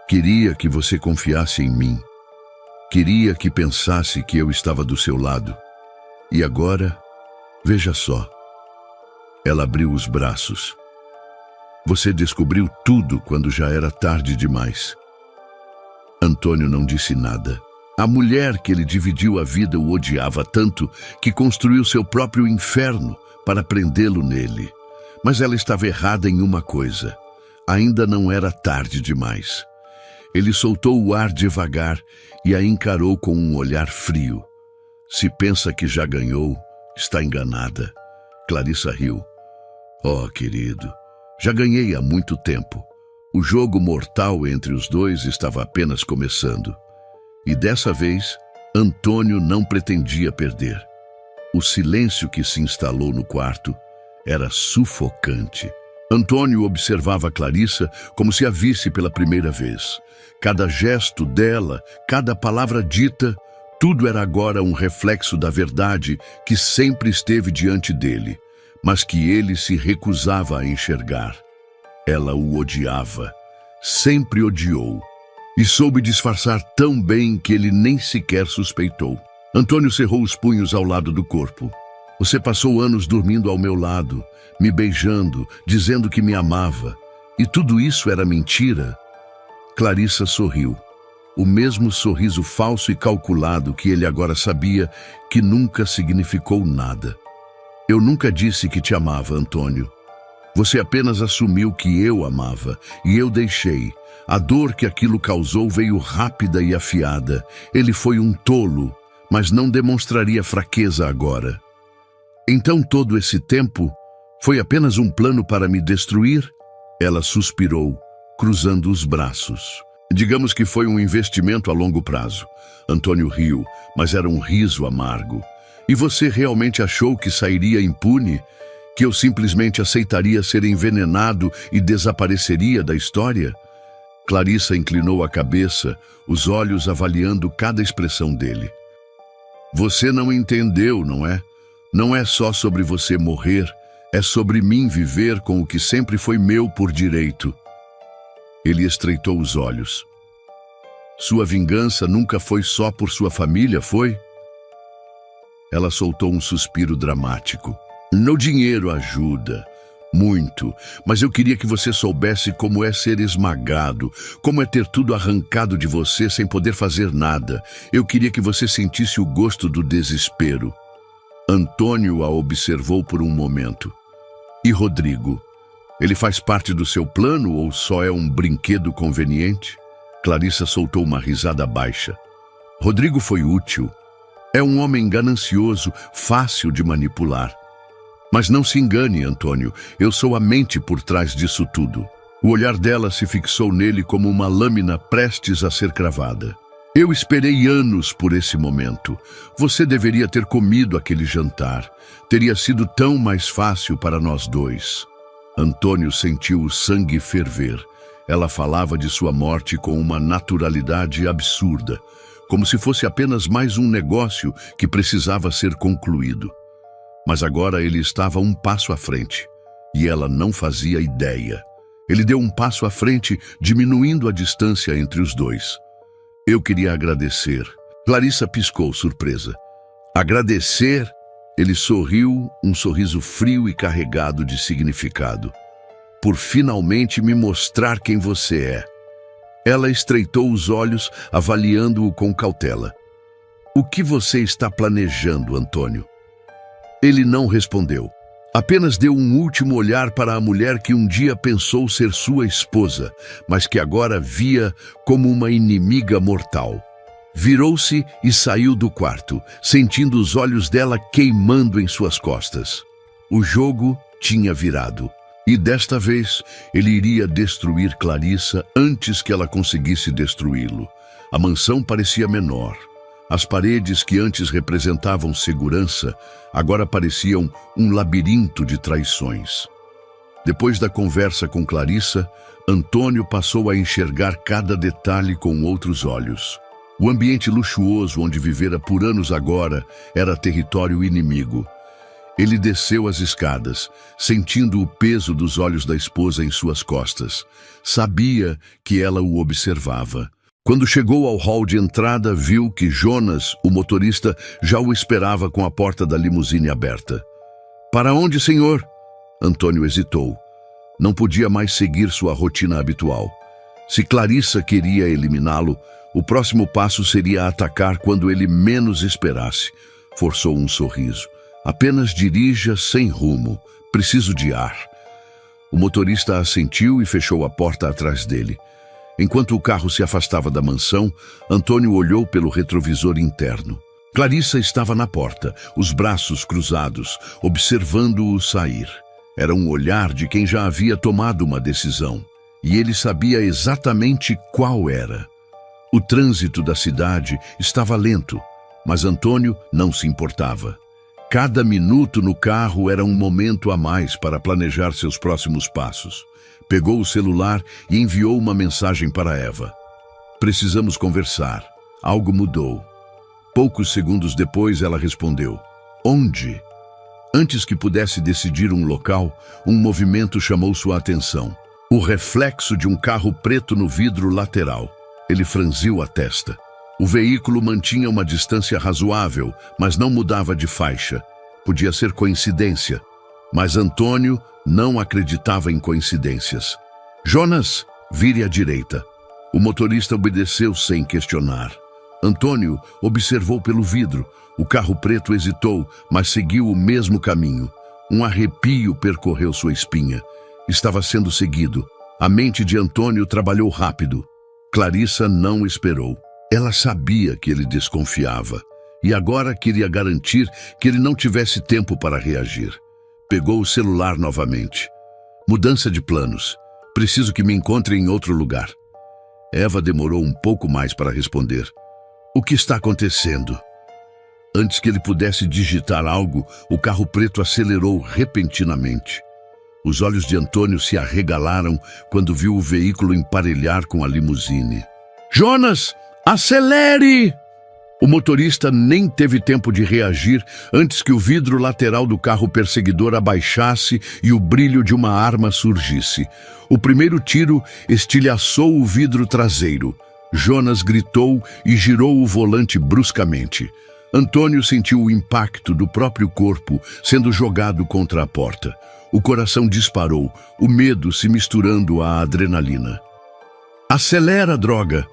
Queria que você confiasse em mim. Queria que pensasse que eu estava do seu lado. E agora, veja só. Ela abriu os braços. Você descobriu tudo quando já era tarde demais. Antônio não disse nada. A mulher que ele dividiu a vida o odiava tanto que construiu seu próprio inferno para prendê-lo nele. Mas ela estava errada em uma coisa. Ainda não era tarde demais. Ele soltou o ar devagar e a encarou com um olhar frio. Se pensa que já ganhou, está enganada. Clarissa riu. Oh, querido, já ganhei há muito tempo. O jogo mortal entre os dois estava apenas começando. E dessa vez, Antônio não pretendia perder. O silêncio que se instalou no quarto era sufocante. Antônio observava Clarissa como se a visse pela primeira vez. Cada gesto dela, cada palavra dita, tudo era agora um reflexo da verdade que sempre esteve diante dele, mas que ele se recusava a enxergar. Ela o odiava, sempre odiou, e soube disfarçar tão bem que ele nem sequer suspeitou. Antônio cerrou os punhos ao lado do corpo. Você passou anos dormindo ao meu lado, me beijando, dizendo que me amava. E tudo isso era mentira? Clarissa sorriu. O mesmo sorriso falso e calculado que ele agora sabia que nunca significou nada. Eu nunca disse que te amava, Antônio. Você apenas assumiu que eu amava, e eu deixei. A dor que aquilo causou veio rápida e afiada. Ele foi um tolo, mas não demonstraria fraqueza agora. Então todo esse tempo foi apenas um plano para me destruir? Ela suspirou, cruzando os braços. Digamos que foi um investimento a longo prazo. Antônio riu, mas era um riso amargo. E você realmente achou que sairia impune? Que eu simplesmente aceitaria ser envenenado e desapareceria da história? Clarissa inclinou a cabeça, os olhos avaliando cada expressão dele. Você não entendeu, não é? Não é só sobre você morrer, é sobre mim viver com o que sempre foi meu por direito. Ele estreitou os olhos. Sua vingança nunca foi só por sua família, foi? Ela soltou um suspiro dramático. No dinheiro ajuda, muito, mas eu queria que você soubesse como é ser esmagado, como é ter tudo arrancado de você sem poder fazer nada. Eu queria que você sentisse o gosto do desespero. Antônio a observou por um momento. E Rodrigo? Ele faz parte do seu plano ou só é um brinquedo conveniente? Clarissa soltou uma risada baixa. Rodrigo foi útil. É um homem ganancioso, fácil de manipular. Mas não se engane, Antônio, eu sou a mente por trás disso tudo. O olhar dela se fixou nele como uma lâmina prestes a ser cravada. Eu esperei anos por esse momento. Você deveria ter comido aquele jantar. Teria sido tão mais fácil para nós dois. Antônio sentiu o sangue ferver. Ela falava de sua morte com uma naturalidade absurda, como se fosse apenas mais um negócio que precisava ser concluído. Mas agora ele estava um passo à frente, e ela não fazia ideia. Ele deu um passo à frente, diminuindo a distância entre os dois. Eu queria agradecer. Clarissa piscou, surpresa. Agradecer? Ele sorriu, um sorriso frio e carregado de significado. Por finalmente me mostrar quem você é. Ela estreitou os olhos, avaliando-o com cautela. O que você está planejando, Antônio? Ele não respondeu. Apenas deu um último olhar para a mulher que um dia pensou ser sua esposa, mas que agora via como uma inimiga mortal. Virou-se e saiu do quarto, sentindo os olhos dela queimando em suas costas. O jogo tinha virado, e desta vez ele iria destruir Clarissa antes que ela conseguisse destruí-lo. A mansão parecia menor. As paredes que antes representavam segurança, agora pareciam um labirinto de traições. Depois da conversa com Clarissa, Antônio passou a enxergar cada detalhe com outros olhos. O ambiente luxuoso onde vivera por anos agora era território inimigo. Ele desceu as escadas, sentindo o peso dos olhos da esposa em suas costas. Sabia que ela o observava. Quando chegou ao hall de entrada, viu que Jonas, o motorista, já o esperava com a porta da limusine aberta. "Para onde, senhor?" Antônio hesitou. Não podia mais seguir sua rotina habitual. Se Clarissa queria eliminá-lo, o próximo passo seria atacar quando ele menos esperasse. Forçou um sorriso. "Apenas dirija sem rumo. Preciso de ar." O motorista assentiu e fechou a porta atrás dele. Enquanto o carro se afastava da mansão, Antônio olhou pelo retrovisor interno. Clarissa estava na porta, os braços cruzados, observando-o sair. Era um olhar de quem já havia tomado uma decisão, e ele sabia exatamente qual era. O trânsito da cidade estava lento, mas Antônio não se importava. Cada minuto no carro era um momento a mais para planejar seus próximos passos. Pegou o celular e enviou uma mensagem para Eva. "Precisamos conversar. Algo mudou." Poucos segundos depois, ela respondeu. "Onde?" Antes que pudesse decidir um local, um movimento chamou sua atenção. O reflexo de um carro preto no vidro lateral. Ele franziu a testa. O veículo mantinha uma distância razoável, mas não mudava de faixa. Podia ser coincidência, mas Antônio não acreditava em coincidências. "Jonas, vire à direita." O motorista obedeceu sem questionar. Antônio observou pelo vidro. O carro preto hesitou, mas seguiu o mesmo caminho. Um arrepio percorreu sua espinha. Estava sendo seguido. A mente de Antônio trabalhou rápido. Clarissa não esperou. Ela sabia que ele desconfiava, e agora queria garantir que ele não tivesse tempo para reagir. Pegou o celular novamente. "Mudança de planos. Preciso que me encontre em outro lugar." Eva demorou um pouco mais para responder. "O que está acontecendo?" Antes que ele pudesse digitar algo, o carro preto acelerou repentinamente. Os olhos de Antônio se arregalaram quando viu o veículo emparelhar com a limusine. "Jonas, acelere!" O motorista nem teve tempo de reagir antes que o vidro lateral do carro perseguidor abaixasse e o brilho de uma arma surgisse. O primeiro tiro estilhaçou o vidro traseiro. Jonas gritou e girou o volante bruscamente. Antônio sentiu o impacto do próprio corpo sendo jogado contra a porta. O coração disparou, o medo se misturando à adrenalina. "Acelera, droga!"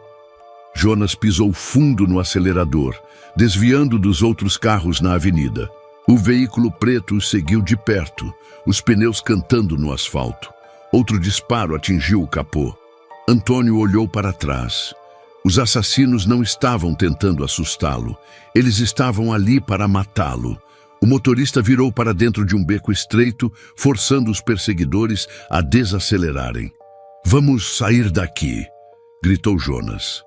Jonas pisou fundo no acelerador, desviando dos outros carros na avenida. O veículo preto seguiu de perto, os pneus cantando no asfalto. Outro disparo atingiu o capô. Antônio olhou para trás. Os assassinos não estavam tentando assustá-lo. Eles estavam ali para matá-lo. O motorista virou para dentro de um beco estreito, forçando os perseguidores a desacelerarem. "Vamos sair daqui!" gritou Jonas.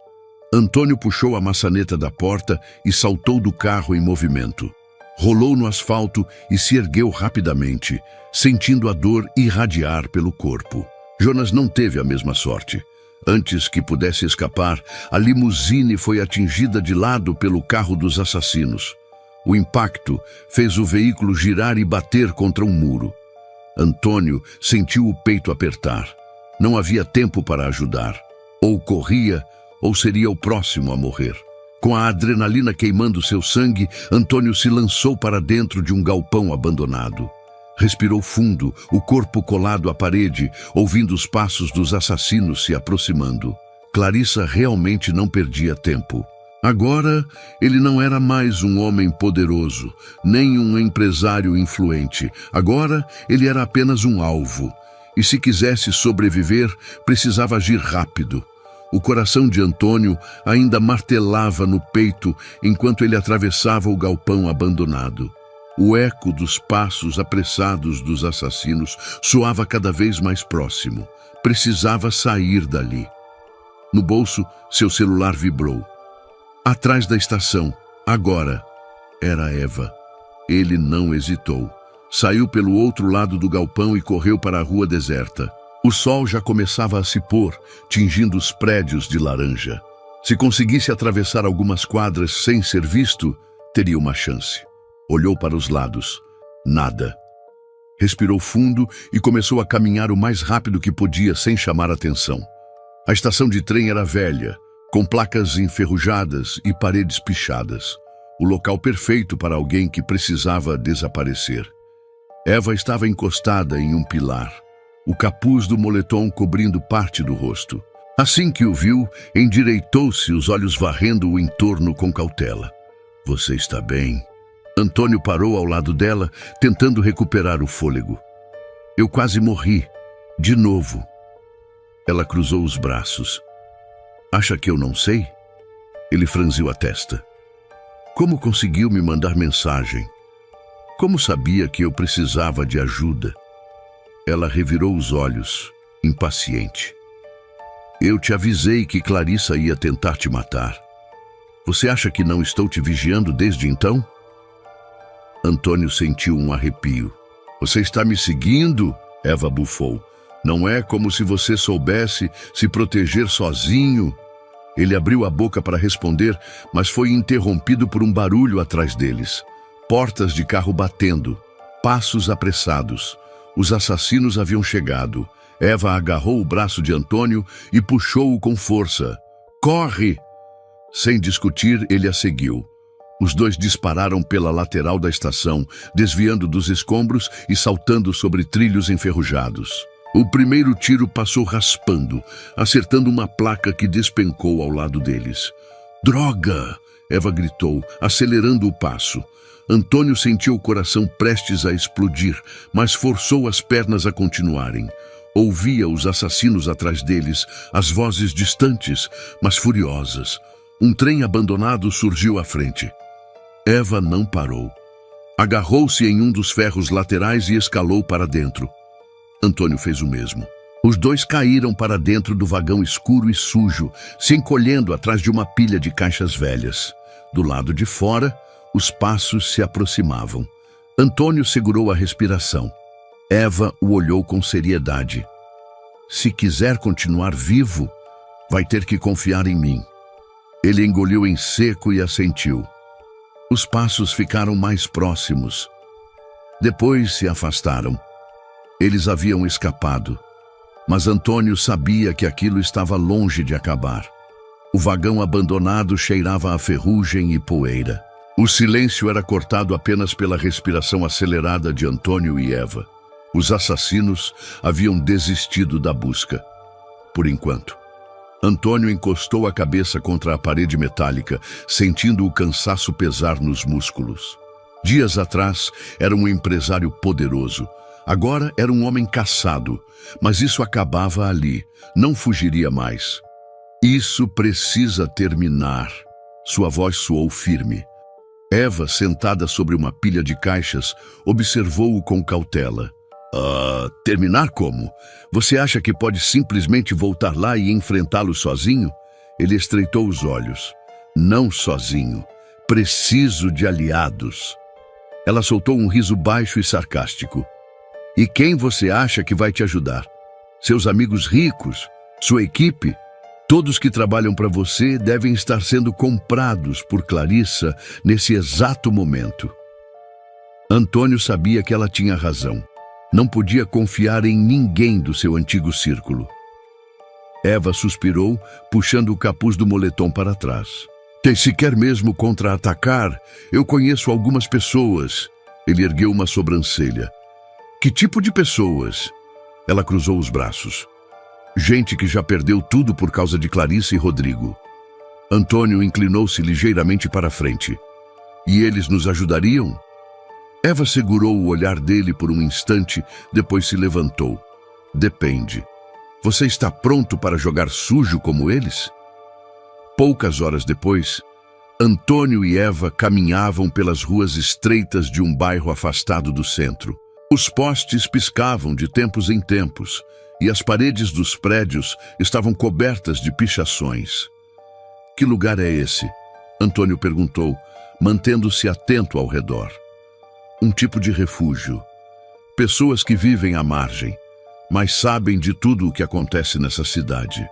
Antônio puxou a maçaneta da porta e saltou do carro em movimento. Rolou no asfalto e se ergueu rapidamente, sentindo a dor irradiar pelo corpo. Jonas não teve a mesma sorte. Antes que pudesse escapar, a limusine foi atingida de lado pelo carro dos assassinos. O impacto fez o veículo girar e bater contra um muro. Antônio sentiu o peito apertar. Não havia tempo para ajudar. Ou corria, ou seria o próximo a morrer. Com a adrenalina queimando seu sangue, Antônio se lançou para dentro de um galpão abandonado. Respirou fundo, o corpo colado à parede, ouvindo os passos dos assassinos se aproximando. Clarissa realmente não perdia tempo. Agora, ele não era mais um homem poderoso, nem um empresário influente. Agora, ele era apenas um alvo. E se quisesse sobreviver, precisava agir rápido. O coração de Antônio ainda martelava no peito enquanto ele atravessava o galpão abandonado. O eco dos passos apressados dos assassinos soava cada vez mais próximo. Precisava sair dali. No bolso, seu celular vibrou. Atrás da estação, agora, era Eva. Ele não hesitou. Saiu pelo outro lado do galpão e correu para a rua deserta. O sol já começava a se pôr, tingindo os prédios de laranja. Se conseguisse atravessar algumas quadras sem ser visto, teria uma chance. Olhou para os lados. Nada. Respirou fundo e começou a caminhar o mais rápido que podia sem chamar atenção. A estação de trem era velha, com placas enferrujadas e paredes pichadas. O local perfeito para alguém que precisava desaparecer. Eva estava encostada em um pilar, o capuz do moletom cobrindo parte do rosto. Assim que o viu, endireitou-se, os olhos varrendo o entorno com cautela. Você está bem? Antônio parou ao lado dela, tentando recuperar o fôlego. Eu quase morri. De novo. Ela cruzou os braços. Acha que eu não sei? Ele franziu a testa. Como conseguiu me mandar mensagem? Como sabia que eu precisava de ajuda? Ela revirou os olhos, impaciente. Eu te avisei que Clarissa ia tentar te matar. Você acha que não estou te vigiando desde então? Antônio sentiu um arrepio. Você está me seguindo? Eva bufou. Não é como se você soubesse se proteger sozinho. Ele abriu a boca para responder, mas foi interrompido por um barulho atrás deles. Portas de carro batendo, passos apressados. Os assassinos haviam chegado. Eva agarrou o braço de Antônio e puxou-o com força. Corre! Sem discutir, ele a seguiu. Os dois dispararam pela lateral da estação, desviando dos escombros e saltando sobre trilhos enferrujados. O primeiro tiro passou raspando, acertando uma placa que despencou ao lado deles. Droga! Eva gritou, acelerando o passo. Antônio sentiu o coração prestes a explodir, mas forçou as pernas a continuarem. Ouvia os assassinos atrás deles, as vozes distantes, mas furiosas. Um trem abandonado surgiu à frente. Eva não parou. Agarrou-se em um dos ferros laterais e escalou para dentro. Antônio fez o mesmo. Os dois caíram para dentro do vagão escuro e sujo, se encolhendo atrás de uma pilha de caixas velhas. Do lado de fora, os passos se aproximavam. Antônio segurou a respiração. Eva o olhou com seriedade. Se quiser continuar vivo, vai ter que confiar em mim. Ele engoliu em seco e assentiu. Os passos ficaram mais próximos. Depois se afastaram. Eles haviam escapado. Mas Antônio sabia que aquilo estava longe de acabar. O vagão abandonado cheirava a ferrugem e poeira. O silêncio era cortado apenas pela respiração acelerada de Antônio e Eva. Os assassinos haviam desistido da busca. Por enquanto. Antônio encostou a cabeça contra a parede metálica, sentindo o cansaço pesar nos músculos. Dias atrás, era um empresário poderoso. Agora era um homem caçado, mas isso acabava ali, não fugiria mais. Isso precisa terminar. Sua voz soou firme. Eva, sentada sobre uma pilha de caixas, observou-o com cautela. Terminar como? Você acha que pode simplesmente voltar lá e enfrentá-lo sozinho? Ele estreitou os olhos. Não sozinho. Preciso de aliados. Ela soltou um riso baixo e sarcástico. E quem você acha que vai te ajudar? Seus amigos ricos? Sua equipe? Todos que trabalham para você devem estar sendo comprados por Clarissa nesse exato momento. Antônio sabia que ela tinha razão. Não podia confiar em ninguém do seu antigo círculo. Eva suspirou, puxando o capuz do moletom para trás. Se quer mesmo contra-atacar, eu conheço algumas pessoas. Ele ergueu uma sobrancelha. Que tipo de pessoas? Ela cruzou os braços. Gente que já perdeu tudo por causa de Clarissa e Rodrigo. Antônio inclinou-se ligeiramente para a frente. E eles nos ajudariam? Eva segurou o olhar dele por um instante, depois se levantou. Depende. Você está pronto para jogar sujo como eles? Poucas horas depois, Antônio e Eva caminhavam pelas ruas estreitas de um bairro afastado do centro. Os postes piscavam de tempos em tempos, e as paredes dos prédios estavam cobertas de pichações. Que lugar é esse? Antônio perguntou, mantendo-se atento ao redor. Um tipo de refúgio. Pessoas que vivem à margem, mas sabem de tudo o que acontece nessa cidade.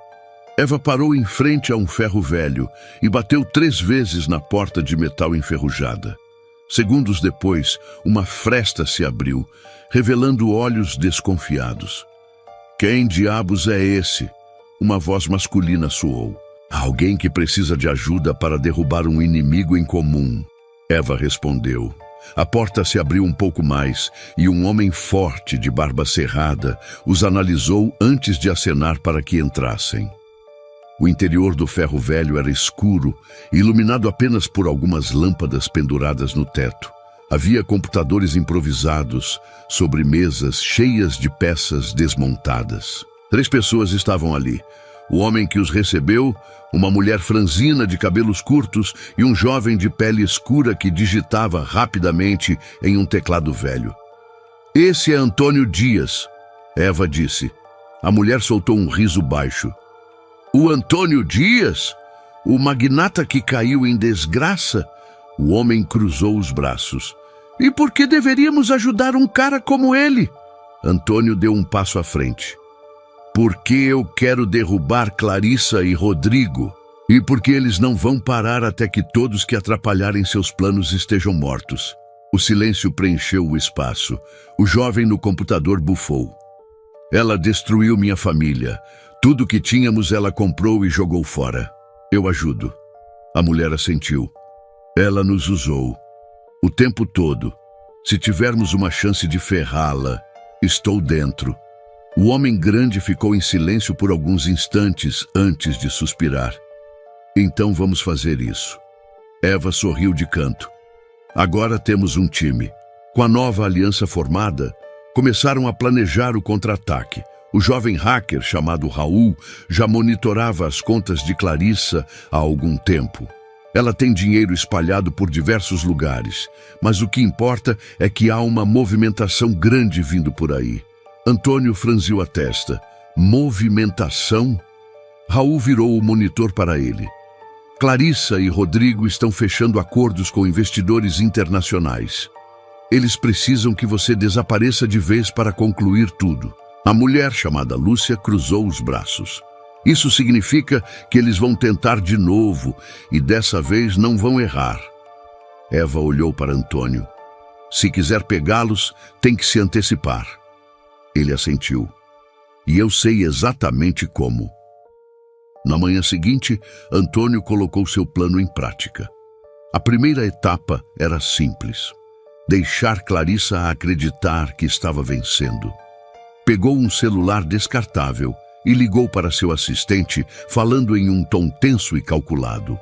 Eva parou em frente a um ferro velho e bateu 3 vezes na porta de metal enferrujada. Segundos depois, uma fresta se abriu, revelando olhos desconfiados. Quem diabos é esse? Uma voz masculina soou. Alguém que precisa de ajuda para derrubar um inimigo em comum. Eva respondeu. A porta se abriu um pouco mais e um homem forte, de barba cerrada, os analisou antes de acenar para que entrassem. O interior do ferro velho era escuro, iluminado apenas por algumas lâmpadas penduradas no teto. Havia computadores improvisados sobre mesas cheias de peças desmontadas. 3 pessoas estavam ali. O homem que os recebeu, uma mulher franzina de cabelos curtos e um jovem de pele escura que digitava rapidamente em um teclado velho. Esse é Antônio Dias, Eva disse. A mulher soltou um riso baixo. O Antônio Dias? O magnata que caiu em desgraça? O homem cruzou os braços. E por que deveríamos ajudar um cara como ele? Antônio deu um passo à frente. Porque eu quero derrubar Clarissa e Rodrigo. E porque eles não vão parar até que todos que atrapalharem seus planos estejam mortos. O silêncio preencheu o espaço. O jovem no computador bufou. Ela destruiu minha família. Tudo que tínhamos ela comprou e jogou fora. Eu ajudo. A mulher assentiu. Ela nos usou. O tempo todo. Se tivermos uma chance de ferrá-la, estou dentro. O homem grande ficou em silêncio por alguns instantes antes de suspirar. Então vamos fazer isso. Eva sorriu de canto. Agora temos um time. Com a nova aliança formada, começaram a planejar o contra-ataque. O jovem hacker chamado Raul já monitorava as contas de Clarissa há algum tempo. Ela tem dinheiro espalhado por diversos lugares, mas o que importa é que há uma movimentação grande vindo por aí. Antônio franziu a testa. Movimentação? Raul virou o monitor para ele. Clarissa e Rodrigo estão fechando acordos com investidores internacionais. Eles precisam que você desapareça de vez para concluir tudo. A mulher, chamada Lúcia, cruzou os braços. Isso significa que eles vão tentar de novo e dessa vez não vão errar. Eva olhou para Antônio. Se quiser pegá-los, tem que se antecipar. Ele assentiu. E eu sei exatamente como. Na manhã seguinte, Antônio colocou seu plano em prática. A primeira etapa era simples. Deixar Clarissa acreditar que estava vencendo. Pegou um celular descartável e ligou para seu assistente, falando em um tom tenso e calculado.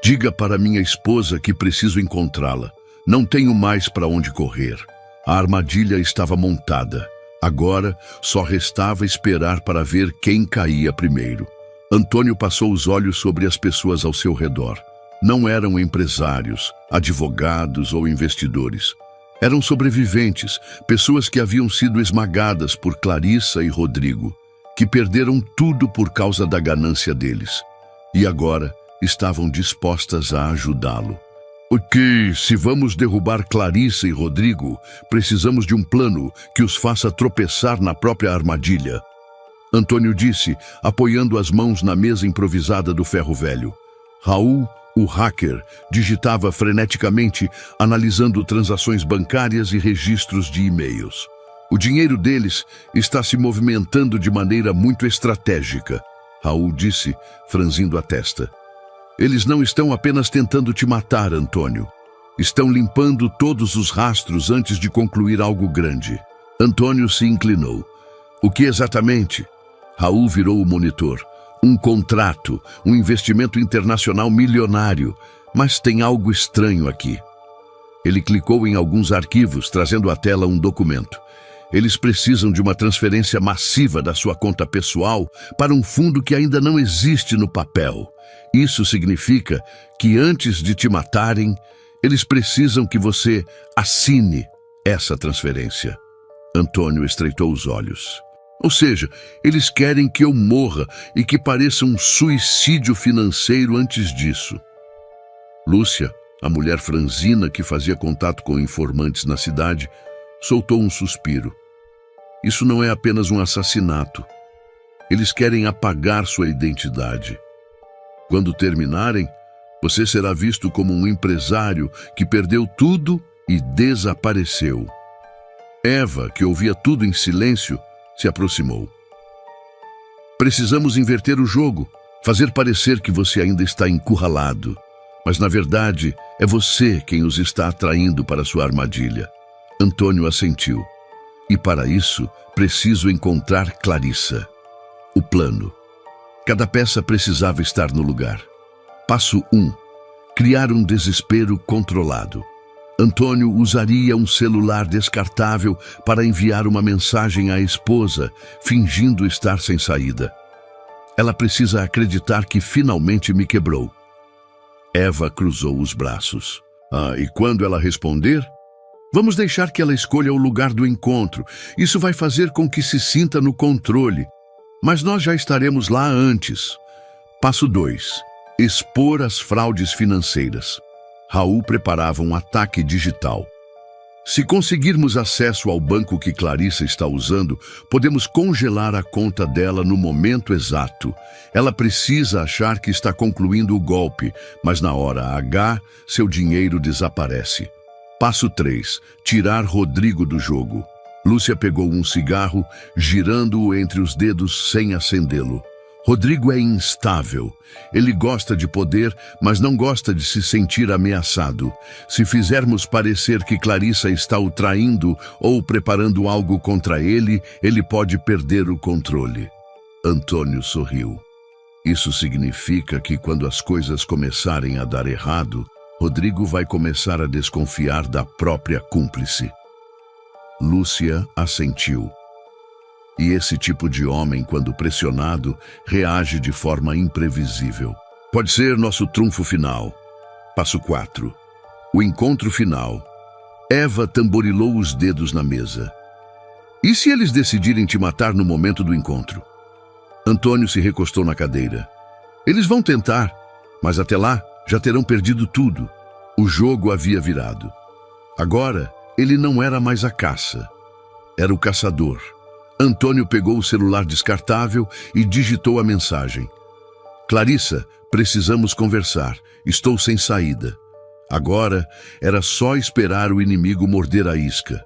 Diga para minha esposa que preciso encontrá-la. Não tenho mais para onde correr. A armadilha estava montada. Agora só restava esperar para ver quem caía primeiro. Antônio passou os olhos sobre as pessoas ao seu redor. Não eram empresários, advogados ou investidores. Eram sobreviventes, pessoas que haviam sido esmagadas por Clarissa e Rodrigo, que perderam tudo por causa da ganância deles. e agora estavam dispostas a ajudá-lo. Porque, se vamos derrubar Clarissa e Rodrigo, precisamos de um plano que os faça tropeçar na própria armadilha. Antônio disse, apoiando as mãos na mesa improvisada do ferro velho. Raul, o hacker, digitava freneticamente, analisando transações bancárias e registros de e-mails. O dinheiro deles está se movimentando de maneira muito estratégica, Raul disse, franzindo a testa. Eles não estão apenas tentando te matar, Antônio. Estão limpando todos os rastros antes de concluir algo grande. Antônio se inclinou. O que exatamente? Raul virou o monitor. Um contrato, um investimento internacional milionário. Mas tem algo estranho aqui. Ele clicou em alguns arquivos, trazendo à tela um documento. Eles precisam de uma transferência massiva da sua conta pessoal para um fundo que ainda não existe no papel. Isso significa que antes de te matarem, eles precisam que você assine essa transferência. Antônio estreitou os olhos. Ou seja, eles querem que eu morra e que pareça um suicídio financeiro antes disso. Lúcia, a mulher franzina que fazia contato com informantes na cidade, soltou um suspiro. Isso não é apenas um assassinato. Eles querem apagar sua identidade. Quando terminarem, você será visto como um empresário que perdeu tudo e desapareceu. Eva, que ouvia tudo em silêncio, se aproximou. Precisamos inverter o jogo, fazer parecer que você ainda está encurralado. Mas, na verdade, é você quem os está atraindo para sua armadilha. Antônio assentiu. E para isso, preciso encontrar Clarissa. O plano. Cada peça precisava estar no lugar. Passo 1. Criar um desespero controlado. Antônio usaria um celular descartável para enviar uma mensagem à esposa, fingindo estar sem saída. Ela precisa acreditar que finalmente me quebrou. Eva cruzou os braços. E quando ela responder? Vamos deixar que ela escolha o lugar do encontro. Isso vai fazer com que se sinta no controle. Mas nós já estaremos lá antes. Passo 2. Expor as fraudes financeiras. Raul preparava um ataque digital. Se conseguirmos acesso ao banco que Clarissa está usando, podemos congelar a conta dela no momento exato. Ela precisa achar que está concluindo o golpe, mas na hora H, seu dinheiro desaparece. Passo 3. Tirar Rodrigo do jogo. Lúcia pegou um cigarro, girando-o entre os dedos sem acendê-lo. Rodrigo é instável. Ele gosta de poder, mas não gosta de se sentir ameaçado. Se fizermos parecer que Clarissa está o traindo ou preparando algo contra ele, ele pode perder o controle. Antônio sorriu. Isso significa que quando as coisas começarem a dar errado, Rodrigo vai começar a desconfiar da própria cúmplice. Lúcia assentiu. E esse tipo de homem, quando pressionado, reage de forma imprevisível. Pode ser nosso trunfo final. Passo 4. O encontro final. Eva tamborilou os dedos na mesa. E se eles decidirem te matar no momento do encontro? Antônio se recostou na cadeira. Eles vão tentar, mas até lá já terão perdido tudo. O jogo havia virado. Agora, ele não era mais a caça. Era o caçador. Antônio pegou o celular descartável e digitou a mensagem. Clarissa, precisamos conversar. Estou sem saída. Agora, era só esperar o inimigo morder a isca.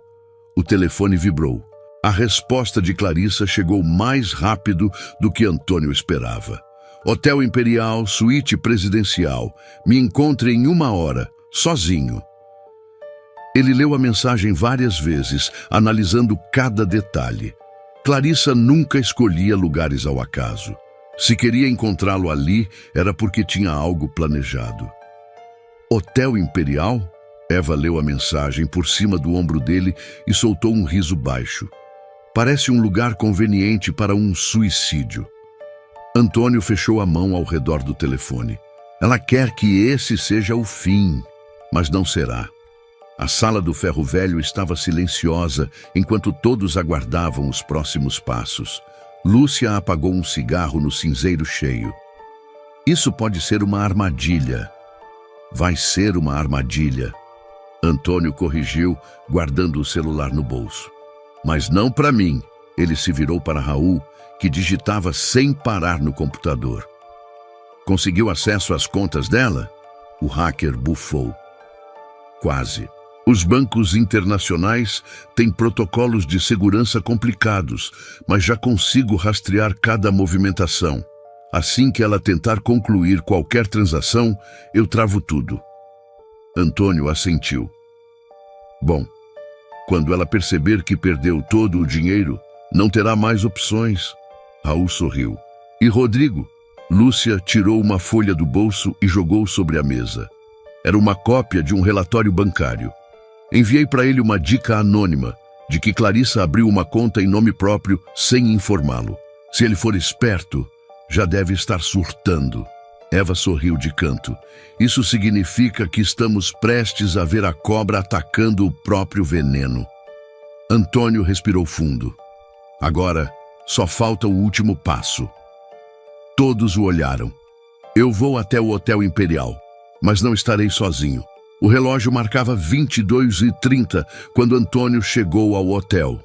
O telefone vibrou. A resposta de Clarissa chegou mais rápido do que Antônio esperava. Hotel Imperial, suíte presidencial. Me encontre em 1 hora, sozinho. Ele leu a mensagem várias vezes, analisando cada detalhe. Clarissa nunca escolhia lugares ao acaso. Se queria encontrá-lo ali, era porque tinha algo planejado. Hotel Imperial? Eva leu a mensagem por cima do ombro dele e soltou um riso baixo. Parece um lugar conveniente para um suicídio. Antônio fechou a mão ao redor do telefone. Ela quer que esse seja o fim, mas não será. A sala do ferro velho estava silenciosa enquanto todos aguardavam os próximos passos. Lúcia apagou um cigarro no cinzeiro cheio. Isso pode ser uma armadilha. Vai ser uma armadilha. Antônio corrigiu, guardando o celular no bolso. Mas não para mim. Ele se virou para Raul, que digitava sem parar no computador. Conseguiu acesso às contas dela? O hacker bufou. Quase. Os bancos internacionais têm protocolos de segurança complicados, mas já consigo rastrear cada movimentação. Assim que ela tentar concluir qualquer transação, eu travo tudo. Antônio assentiu. Bom, quando ela perceber que perdeu todo o dinheiro, não terá mais opções. Raul sorriu. E Rodrigo? Lúcia tirou uma folha do bolso e jogou sobre a mesa. Era uma cópia de um relatório bancário. Enviei para ele uma dica anônima de que Clarissa abriu uma conta em nome próprio sem informá-lo. Se ele for esperto, já deve estar surtando. Eva sorriu de canto. Isso significa que estamos prestes a ver a cobra atacando o próprio veneno. Antônio respirou fundo. Agora, só falta o último passo. Todos o olharam. Eu vou até o Hotel Imperial, mas não estarei sozinho. O relógio marcava 22h30 quando Antônio chegou ao hotel.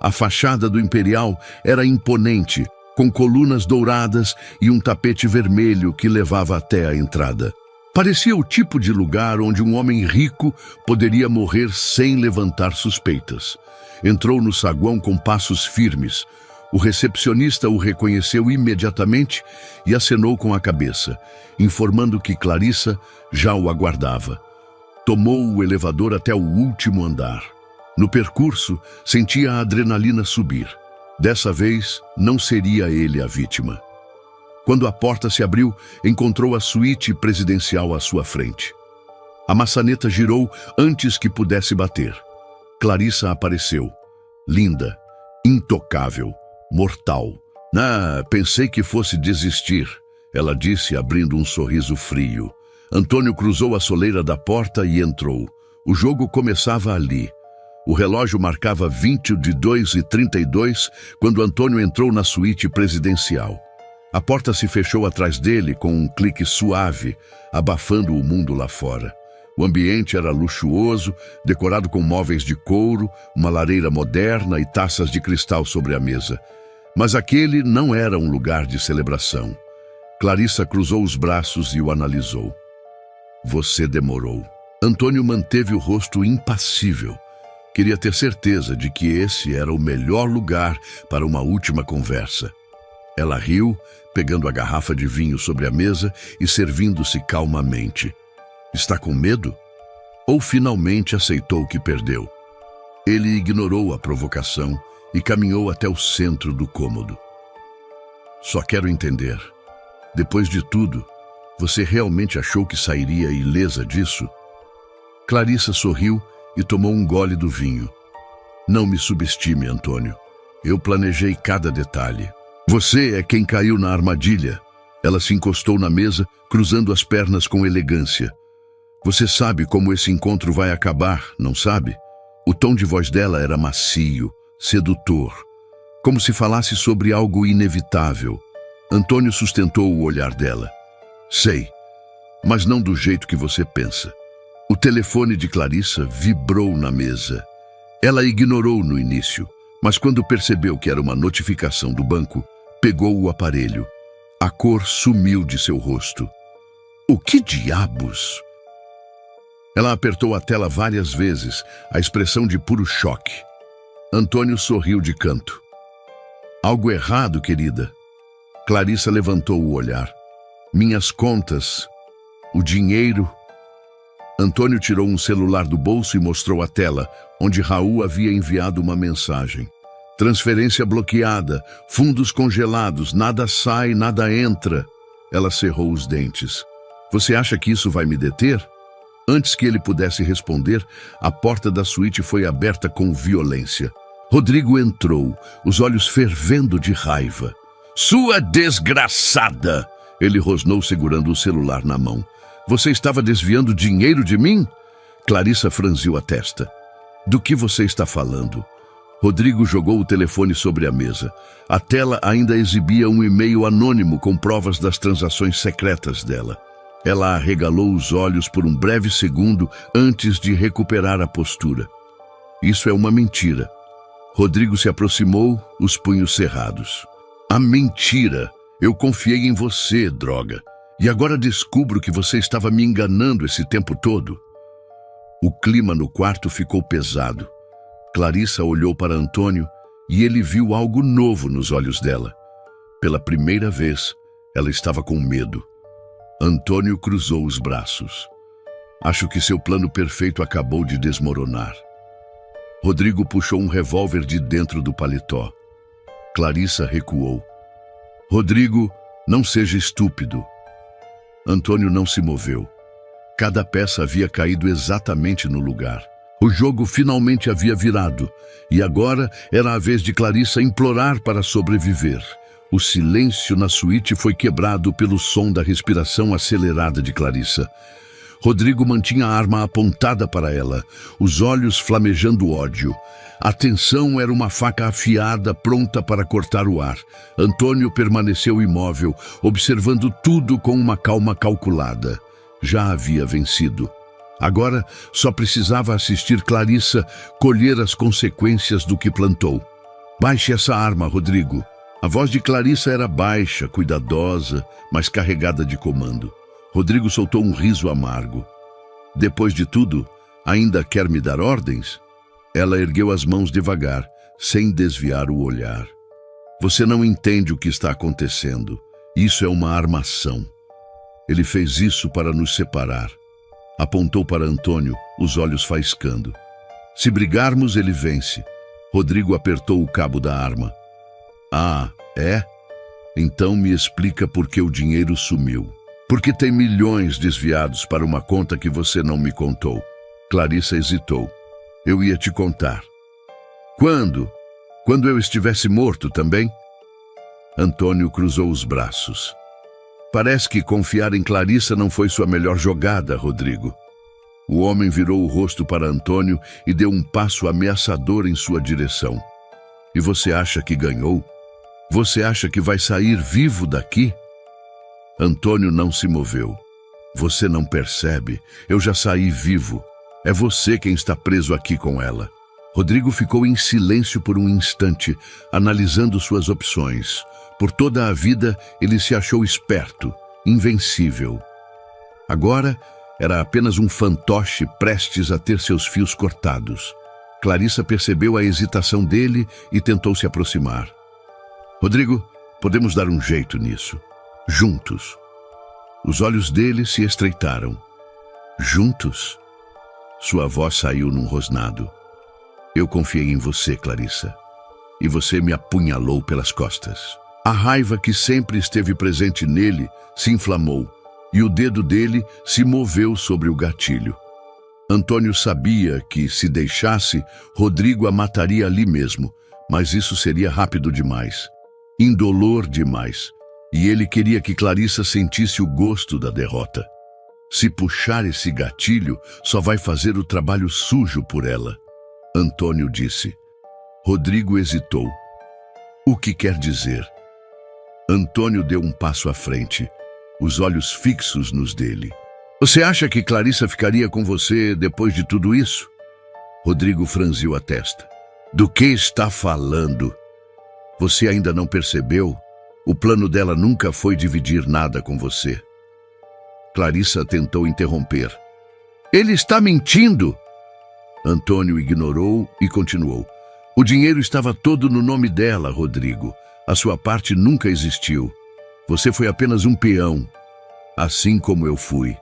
A fachada do Imperial era imponente, com colunas douradas e um tapete vermelho que levava até a entrada. Parecia o tipo de lugar onde um homem rico poderia morrer sem levantar suspeitas. Entrou no saguão com passos firmes. O recepcionista o reconheceu imediatamente e acenou com a cabeça, informando que Clarissa já o aguardava. Tomou o elevador até o último andar. No percurso, sentia a adrenalina subir. Dessa vez, não seria ele a vítima. Quando a porta se abriu, encontrou a suíte presidencial à sua frente. A maçaneta girou antes que pudesse bater. Clarissa apareceu. Linda, intocável, mortal. Pensei que fosse desistir, ela disse, abrindo um sorriso frio. Antônio cruzou a soleira da porta e entrou. O jogo começava ali. O relógio marcava 22h32 quando Antônio entrou na suíte presidencial. A porta se fechou atrás dele com um clique suave, abafando o mundo lá fora. O ambiente era luxuoso, decorado com móveis de couro, uma lareira moderna e taças de cristal sobre a mesa. Mas aquele não era um lugar de celebração. Clarissa cruzou os braços e o analisou. Você demorou. Antônio manteve o rosto impassível. Queria ter certeza de que esse era o melhor lugar para uma última conversa. Ela riu, pegando a garrafa de vinho sobre a mesa e servindo-se calmamente. Está com medo? Ou finalmente aceitou que perdeu? Ele ignorou a provocação e caminhou até o centro do cômodo. Só quero entender. Depois de tudo, você realmente achou que sairia ilesa disso? Clarissa sorriu e tomou um gole do vinho. Não me subestime, Antônio. Eu planejei cada detalhe. Você é quem caiu na armadilha. Ela se encostou na mesa, cruzando as pernas com elegância. Você sabe como esse encontro vai acabar, não sabe? O tom de voz dela era macio, sedutor, como se falasse sobre algo inevitável. Antônio sustentou o olhar dela. Sei, mas não do jeito que você pensa. O telefone de Clarissa vibrou na mesa. Ela ignorou no início, mas quando percebeu que era uma notificação do banco, pegou o aparelho. A cor sumiu de seu rosto. O que diabos? Ela apertou a tela várias vezes, a expressão de puro choque. Antônio sorriu de canto. Algo errado, querida. Clarissa levantou o olhar. Minhas contas, o dinheiro... Antônio tirou um celular do bolso e mostrou a tela, onde Raul havia enviado uma mensagem. Transferência bloqueada, fundos congelados, nada sai, nada entra. Ela cerrou os dentes. Você acha que isso vai me deter? Antes que ele pudesse responder, a porta da suíte foi aberta com violência. Rodrigo entrou, os olhos fervendo de raiva. Sua desgraçada! Ele rosnou segurando o celular na mão. Você estava desviando dinheiro de mim? Clarissa franziu a testa. Do que você está falando? Rodrigo jogou o telefone sobre a mesa. A tela ainda exibia um e-mail anônimo com provas das transações secretas dela. Ela arregalou os olhos por um breve segundo antes de recuperar a postura. Isso é uma mentira. Rodrigo se aproximou, os punhos cerrados. A mentira! Eu confiei em você, droga. E agora descubro que você estava me enganando esse tempo todo. O clima no quarto ficou pesado. Clarissa olhou para Antônio e ele viu algo novo nos olhos dela. Pela primeira vez, ela estava com medo. Antônio cruzou os braços. Acho que seu plano perfeito acabou de desmoronar. Rodrigo puxou um revólver de dentro do paletó. Clarissa recuou. Rodrigo, não seja estúpido. Antônio não se moveu. Cada peça havia caído exatamente no lugar. O jogo finalmente havia virado, e agora era a vez de Clarissa implorar para sobreviver. O silêncio na suíte foi quebrado pelo som da respiração acelerada de Clarissa. Rodrigo mantinha a arma apontada para ela, os olhos flamejando ódio. A tensão era uma faca afiada pronta para cortar o ar. Antônio permaneceu imóvel, observando tudo com uma calma calculada. Já havia vencido. Agora só precisava assistir Clarissa colher as consequências do que plantou. Baixe essa arma, Rodrigo. A voz de Clarissa era baixa, cuidadosa, mas carregada de comando. Rodrigo soltou um riso amargo. Depois de tudo, ainda quer me dar ordens? Ela ergueu as mãos devagar, sem desviar o olhar. Você não entende o que está acontecendo. Isso é uma armação. Ele fez isso para nos separar. Apontou para Antônio, os olhos faiscando. Se brigarmos, ele vence. Rodrigo apertou o cabo da arma. Ah, é? Então me explica por que o dinheiro sumiu. Porque tem milhões desviados para uma conta que você não me contou. Clarissa hesitou. Eu ia te contar. Quando? Quando eu estivesse morto também? Antônio cruzou os braços. Parece que confiar em Clarissa não foi sua melhor jogada, Rodrigo. O homem virou o rosto para Antônio e deu um passo ameaçador em sua direção. E você acha que ganhou? Você acha que vai sair vivo daqui? Antônio não se moveu. Você não percebe? Eu já saí vivo. É você quem está preso aqui com ela. Rodrigo ficou em silêncio por um instante, analisando suas opções. Por toda a vida, ele se achou esperto, invencível. Agora, era apenas um fantoche prestes a ter seus fios cortados. Clarissa percebeu a hesitação dele e tentou se aproximar. Rodrigo, podemos dar um jeito nisso. Juntos. Os olhos dele se estreitaram. Juntos? Sua voz saiu num rosnado. Eu confiei em você, Clarissa. E você me apunhalou pelas costas. A raiva que sempre esteve presente nele se inflamou, e o dedo dele se moveu sobre o gatilho. Antônio sabia que, se deixasse, Rodrigo a mataria ali mesmo, mas isso seria rápido demais, indolor demais, e ele queria que Clarissa sentisse o gosto da derrota. Se puxar esse gatilho, só vai fazer o trabalho sujo por ela. Antônio disse. Rodrigo hesitou. O que quer dizer? Antônio deu um passo à frente, os olhos fixos nos dele. Você acha que Clarissa ficaria com você depois de tudo isso? Rodrigo franziu a testa. Do que está falando? Você ainda não percebeu? O plano dela nunca foi dividir nada com você. Clarissa tentou interromper. Ele está mentindo! Antônio ignorou e continuou. O dinheiro estava todo no nome dela, Rodrigo. A sua parte nunca existiu. Você foi apenas um peão, assim como eu fui.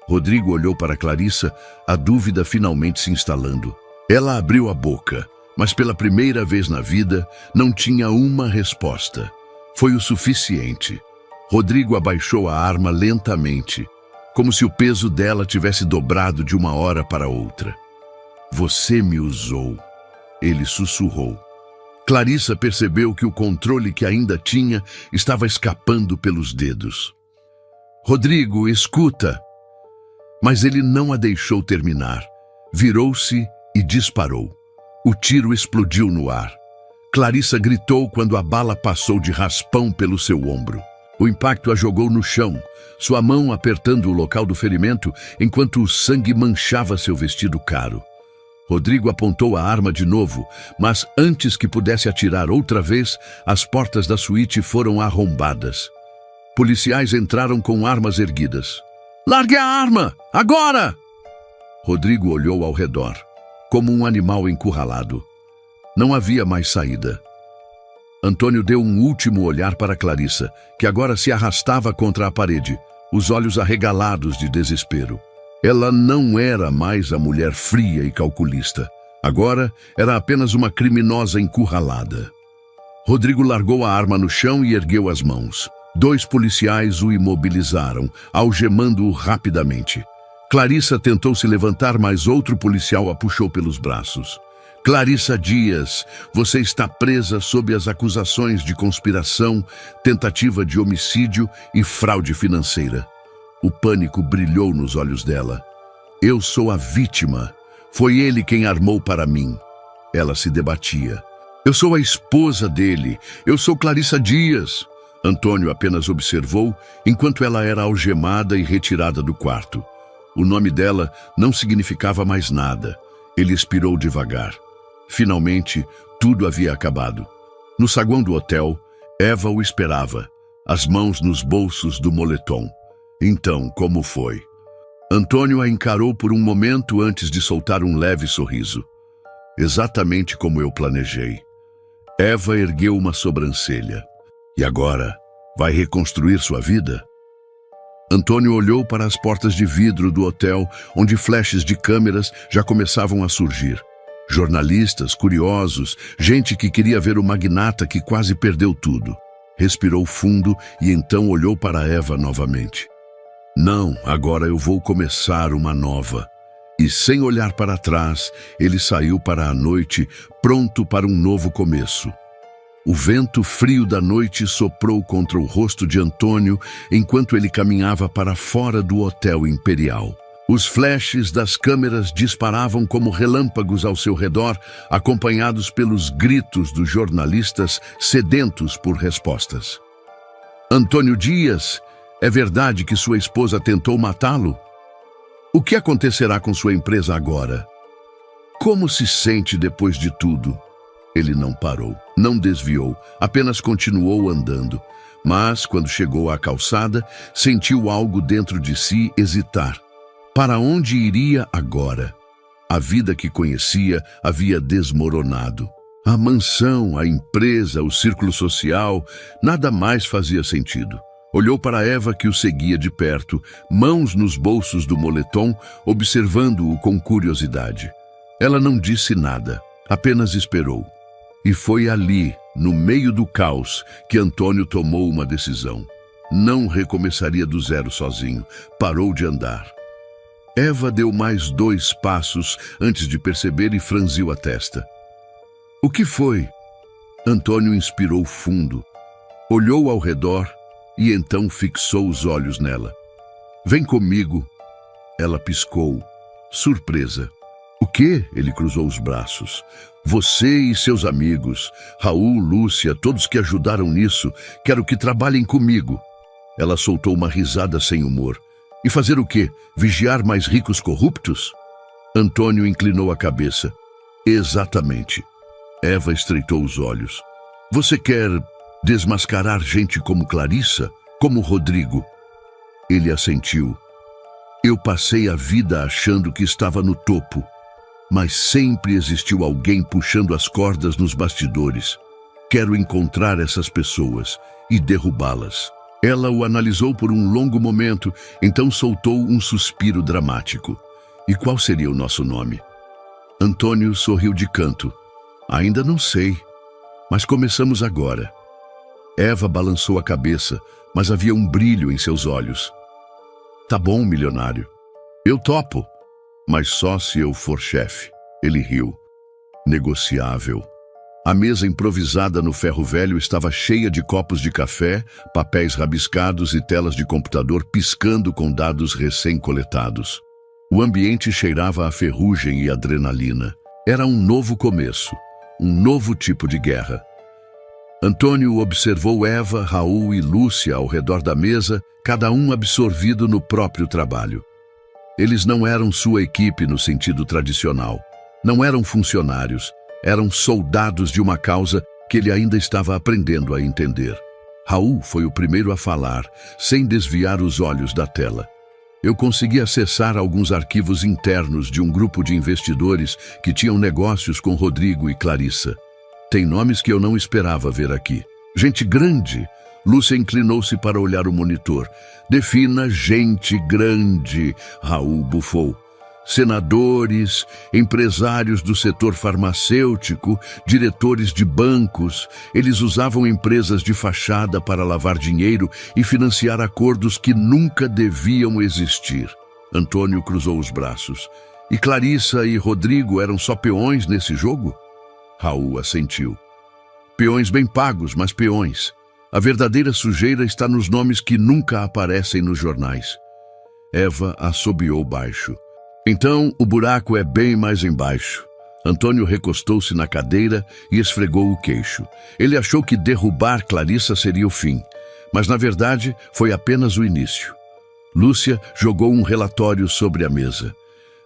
Rodrigo olhou para Clarissa, a dúvida finalmente se instalando. Ela abriu a boca, mas pela primeira vez na vida não tinha uma resposta. Foi o suficiente. Rodrigo abaixou a arma lentamente, como se o peso dela tivesse dobrado de uma hora para outra. Você me usou, ele sussurrou. Clarissa percebeu que o controle que ainda tinha estava escapando pelos dedos. Rodrigo, escuta! Mas ele não a deixou terminar. Virou-se e disparou. O tiro explodiu no ar. Clarissa gritou quando a bala passou de raspão pelo seu ombro. O impacto a jogou no chão, sua mão apertando o local do ferimento enquanto o sangue manchava seu vestido caro. Rodrigo apontou a arma de novo, mas antes que pudesse atirar outra vez, as portas da suíte foram arrombadas. Policiais entraram com armas erguidas. "Largue a arma! Agora!" Rodrigo olhou ao redor, como um animal encurralado. Não havia mais saída. Antônio deu um último olhar para Clarissa, que agora se arrastava contra a parede, os olhos arregalados de desespero. Ela não era mais a mulher fria e calculista. Agora era apenas uma criminosa encurralada. Rodrigo largou a arma no chão e ergueu as mãos. 2 policiais o imobilizaram, algemando-o rapidamente. Clarissa tentou se levantar, mas outro policial a puxou pelos braços. "Clarissa Dias, você está presa sob as acusações de conspiração, tentativa de homicídio e fraude financeira." O pânico brilhou nos olhos dela. "Eu sou a vítima. Foi ele quem armou para mim." Ela se debatia. "Eu sou a esposa dele. Eu sou Clarissa Dias." Antônio apenas observou enquanto ela era algemada e retirada do quarto. O nome dela não significava mais nada. Ele expirou devagar. Finalmente, tudo havia acabado. No saguão do hotel, Eva o esperava, as mãos nos bolsos do moletom. Então, como foi? Antônio a encarou por um momento antes de soltar um leve sorriso. "Exatamente como eu planejei." Eva ergueu uma sobrancelha. "E agora, vai reconstruir sua vida?" Antônio olhou para as portas de vidro do hotel, onde flashes de câmeras já começavam a surgir. Jornalistas, curiosos, gente que queria ver o magnata que quase perdeu tudo. Respirou fundo e então olhou para Eva novamente. "Não, agora eu vou começar uma nova." E sem olhar para trás, ele saiu para a noite, pronto para um novo começo. O vento frio da noite soprou contra o rosto de Antônio enquanto ele caminhava para fora do Hotel Imperial. Os flashes das câmeras disparavam como relâmpagos ao seu redor, acompanhados pelos gritos dos jornalistas sedentos por respostas. "Antônio Dias, é verdade que sua esposa tentou matá-lo? O que acontecerá com sua empresa agora? Como se sente depois de tudo?" Ele não parou, não desviou, apenas continuou andando. Mas, quando chegou à calçada, sentiu algo dentro de si hesitar. Para onde iria agora? A vida que conhecia havia desmoronado. A mansão, a empresa, o círculo social, nada mais fazia sentido. Olhou para Eva que o seguia de perto, mãos nos bolsos do moletom, observando-o com curiosidade. Ela não disse nada, apenas esperou. E foi ali, no meio do caos, que Antônio tomou uma decisão. Não recomeçaria do zero sozinho. Parou de andar. Eva deu mais 2 passos antes de perceber e franziu a testa. "O que foi?" Antônio inspirou fundo. Olhou ao redor e então fixou os olhos nela. "Vem comigo." Ela piscou, surpresa. "O quê?" Ele cruzou os braços. "Você e seus amigos, Raul, Lúcia, todos que ajudaram nisso, quero que trabalhem comigo." Ela soltou uma risada sem humor. "E fazer o quê? Vigiar mais ricos corruptos?" Antônio inclinou a cabeça. "Exatamente." Eva estreitou os olhos. "Você quer desmascarar gente como Clarissa? Como Rodrigo?" Ele assentiu. "Eu passei a vida achando que estava no topo. Mas sempre existiu alguém puxando as cordas nos bastidores. Quero encontrar essas pessoas e derrubá-las." Ela o analisou por um longo momento, então soltou um suspiro dramático. "E qual seria o nosso nome?" Antônio sorriu de canto. "Ainda não sei, mas começamos agora." Eva balançou a cabeça, mas havia um brilho em seus olhos. "Tá bom, milionário. Eu topo. Mas só se eu for chefe." Ele riu. "Negociável." A mesa improvisada no ferro velho estava cheia de copos de café, papéis rabiscados e telas de computador piscando com dados recém-coletados. O ambiente cheirava a ferrugem e adrenalina. Era um novo começo, um novo tipo de guerra. Antônio observou Eva, Raul e Lúcia ao redor da mesa, cada um absorvido no próprio trabalho. Eles não eram sua equipe no sentido tradicional. Não eram funcionários, eram soldados de uma causa que ele ainda estava aprendendo a entender. Raul foi o primeiro a falar, sem desviar os olhos da tela. Eu consegui acessar alguns arquivos internos de um grupo de investidores que tinham negócios com Rodrigo e Clarissa. Tem nomes que eu não esperava ver aqui. Gente grande. Lúcia inclinou-se para olhar o monitor. Defina gente grande, Raul bufou. Senadores, empresários do setor farmacêutico, diretores de bancos. Eles usavam empresas de fachada para lavar dinheiro e financiar acordos que nunca deviam existir. Antônio cruzou os braços. E Clarissa e Rodrigo eram só peões nesse jogo? Raul assentiu. Peões bem pagos, mas peões. A verdadeira sujeira está nos nomes que nunca aparecem nos jornais. Eva assobiou baixo. Então, o buraco é bem mais embaixo. Antônio recostou-se na cadeira e esfregou o queixo. Ele achou que derrubar Clarissa seria o fim, mas na verdade foi apenas o início. Lúcia jogou um relatório sobre a mesa.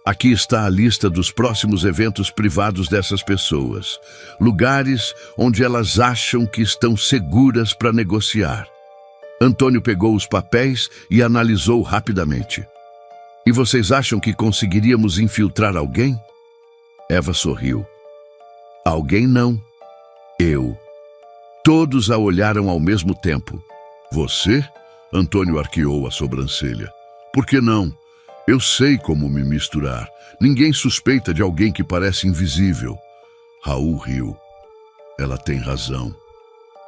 Aqui está a lista dos próximos eventos privados dessas pessoas. Lugares onde elas acham que estão seguras para negociar. Antônio pegou os papéis e analisou rapidamente. E vocês acham que conseguiríamos infiltrar alguém? Eva sorriu. Alguém não. Eu. Todos a olharam ao mesmo tempo. Você? Antônio arqueou a sobrancelha. Por que não? Eu sei como me misturar. Ninguém suspeita de alguém que parece invisível. Raul riu. Ela tem razão.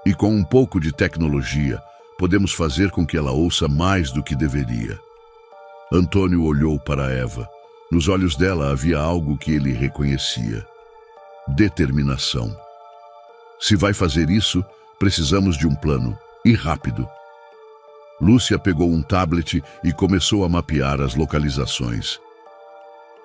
E com um pouco de tecnologia, podemos fazer com que ela ouça mais do que deveria. Antônio olhou para Eva. Nos olhos dela havia algo que ele reconhecia. Determinação. Se vai fazer isso, precisamos de um plano. E rápido. Lúcia pegou um tablet e começou a mapear as localizações.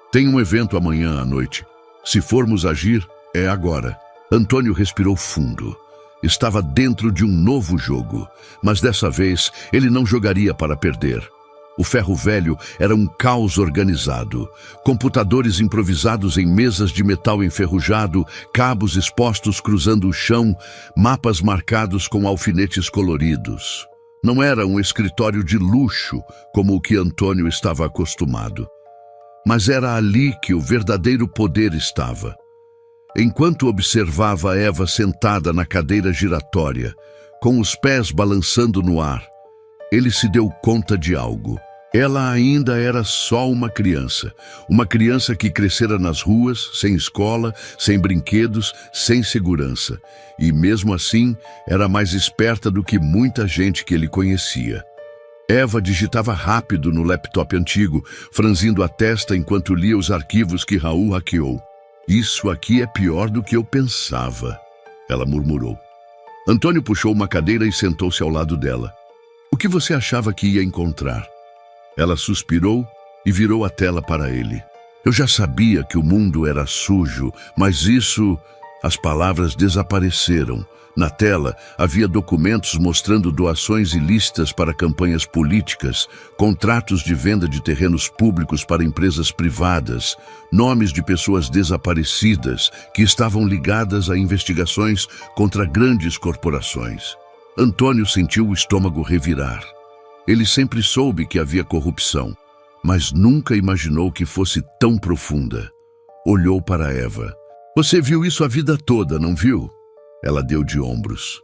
Tem um evento amanhã à noite. Se formos agir, é agora. Antônio respirou fundo. Estava dentro de um novo jogo, mas dessa vez ele não jogaria para perder. O ferro velho era um caos organizado. Computadores improvisados em mesas de metal enferrujado, cabos expostos cruzando o chão, mapas marcados com alfinetes coloridos. Não era um escritório de luxo, como o que Antônio estava acostumado. Mas era ali que o verdadeiro poder estava. Enquanto observava Eva sentada na cadeira giratória, com os pés balançando no ar, ele se deu conta de algo. Ela ainda era só uma criança que crescera nas ruas, sem escola, sem brinquedos, sem segurança. E mesmo assim, era mais esperta do que muita gente que ele conhecia. Eva digitava rápido no laptop antigo, franzindo a testa enquanto lia os arquivos que Raul hackeou. Isso aqui é pior do que eu pensava, ela murmurou. Antônio puxou uma cadeira e sentou-se ao lado dela. O que você achava que ia encontrar? Ela suspirou e virou a tela para ele. Eu já sabia que o mundo era sujo, mas isso... As palavras desapareceram. Na tela, havia documentos mostrando doações ilícitas para campanhas políticas, contratos de venda de terrenos públicos para empresas privadas, nomes de pessoas desaparecidas que estavam ligadas a investigações contra grandes corporações. Antônio sentiu o estômago revirar. Ele sempre soube que havia corrupção, mas nunca imaginou que fosse tão profunda. Olhou para Eva. Você viu isso a vida toda, não viu? Ela deu de ombros.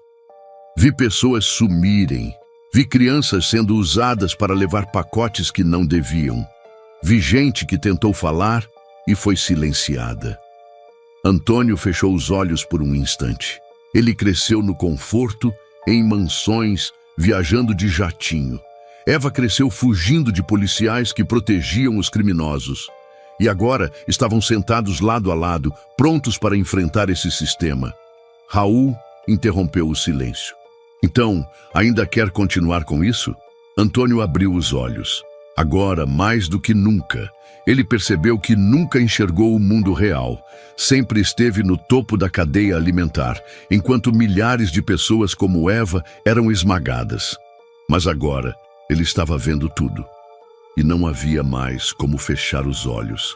Vi pessoas sumirem. Vi crianças sendo usadas para levar pacotes que não deviam. Vi gente que tentou falar e foi silenciada. Antônio fechou os olhos por um instante. Ele cresceu no conforto, em mansões, viajando de jatinho. Eva cresceu fugindo de policiais que protegiam os criminosos. E agora estavam sentados lado a lado, prontos para enfrentar esse sistema. Raul interrompeu o silêncio. Então, ainda quer continuar com isso? Antônio abriu os olhos. Agora, mais do que nunca, ele percebeu que nunca enxergou o mundo real. Sempre esteve no topo da cadeia alimentar, enquanto milhares de pessoas como Eva eram esmagadas. Mas agora, ele estava vendo tudo. E não havia mais como fechar os olhos.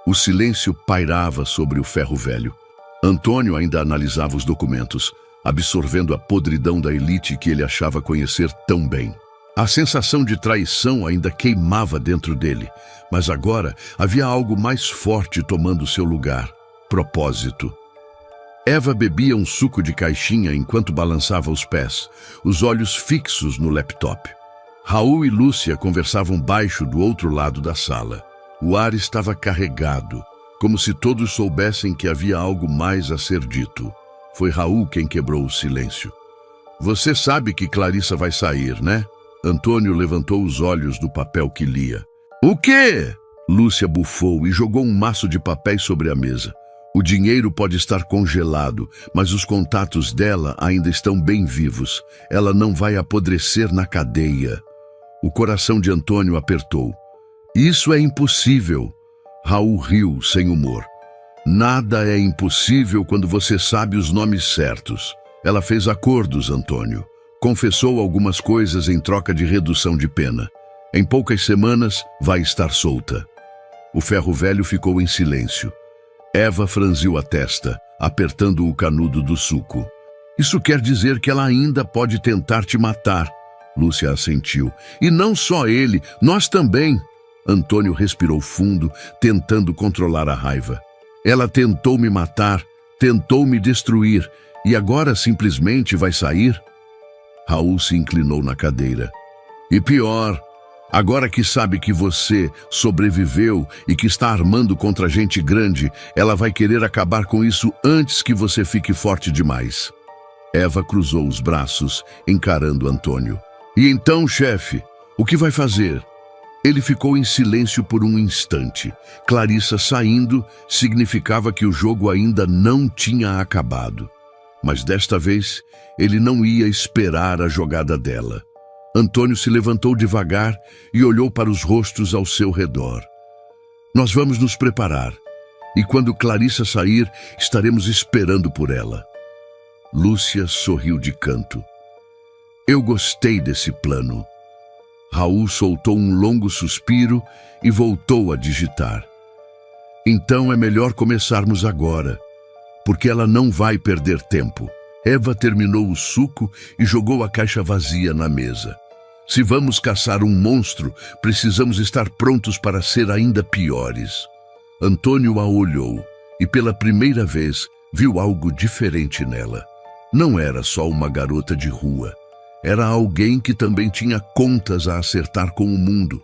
O silêncio pairava sobre o ferro velho. Antônio ainda analisava os documentos, absorvendo a podridão da elite que ele achava conhecer tão bem. A sensação de traição ainda queimava dentro dele, mas agora havia algo mais forte tomando seu lugar: propósito. Eva bebia um suco de caixinha enquanto balançava os pés, os olhos fixos no laptop. Raul e Lúcia conversavam baixo do outro lado da sala. O ar estava carregado, como se todos soubessem que havia algo mais a ser dito. Foi Raul quem quebrou o silêncio. Você sabe que Clarissa vai sair, né? Antônio levantou os olhos do papel que lia. O quê? Lúcia bufou e jogou um maço de papéis sobre a mesa. O dinheiro pode estar congelado, mas os contatos dela ainda estão bem vivos. Ela não vai apodrecer na cadeia. O coração de Antônio apertou. Isso é impossível. Raul riu sem humor. Nada é impossível quando você sabe os nomes certos. Ela fez acordos, Antônio. Confessou algumas coisas em troca de redução de pena. Em poucas semanas, vai estar solta. O ferro velho ficou em silêncio. Eva franziu a testa, apertando o canudo do suco. Isso quer dizer que ela ainda pode tentar te matar. Lúcia assentiu. E não só ele, nós também. Antônio respirou fundo, tentando controlar a raiva. Ela tentou me matar, tentou me destruir, e agora simplesmente vai sair? Raul se inclinou na cadeira. E pior, agora que sabe que você sobreviveu e que está armando contra gente grande, ela vai querer acabar com isso antes que você fique forte demais. Eva cruzou os braços, encarando Antônio. E então, chefe, o que vai fazer? Ele ficou em silêncio por um instante. Clarissa saindo significava que o jogo ainda não tinha acabado. Mas desta vez, ele não ia esperar a jogada dela. Antônio se levantou devagar e olhou para os rostos ao seu redor. Nós vamos nos preparar, e quando Clarissa sair, estaremos esperando por ela. Lúcia sorriu de canto. Eu gostei desse plano. Raul soltou um longo suspiro e voltou a digitar. Então é melhor começarmos agora, porque ela não vai perder tempo. Eva terminou o suco e jogou a caixa vazia na mesa. Se vamos caçar um monstro, precisamos estar prontos para ser ainda piores. Antônio a olhou e pela primeira vez viu algo diferente nela. Não era só uma garota de rua. Era alguém que também tinha contas a acertar com o mundo,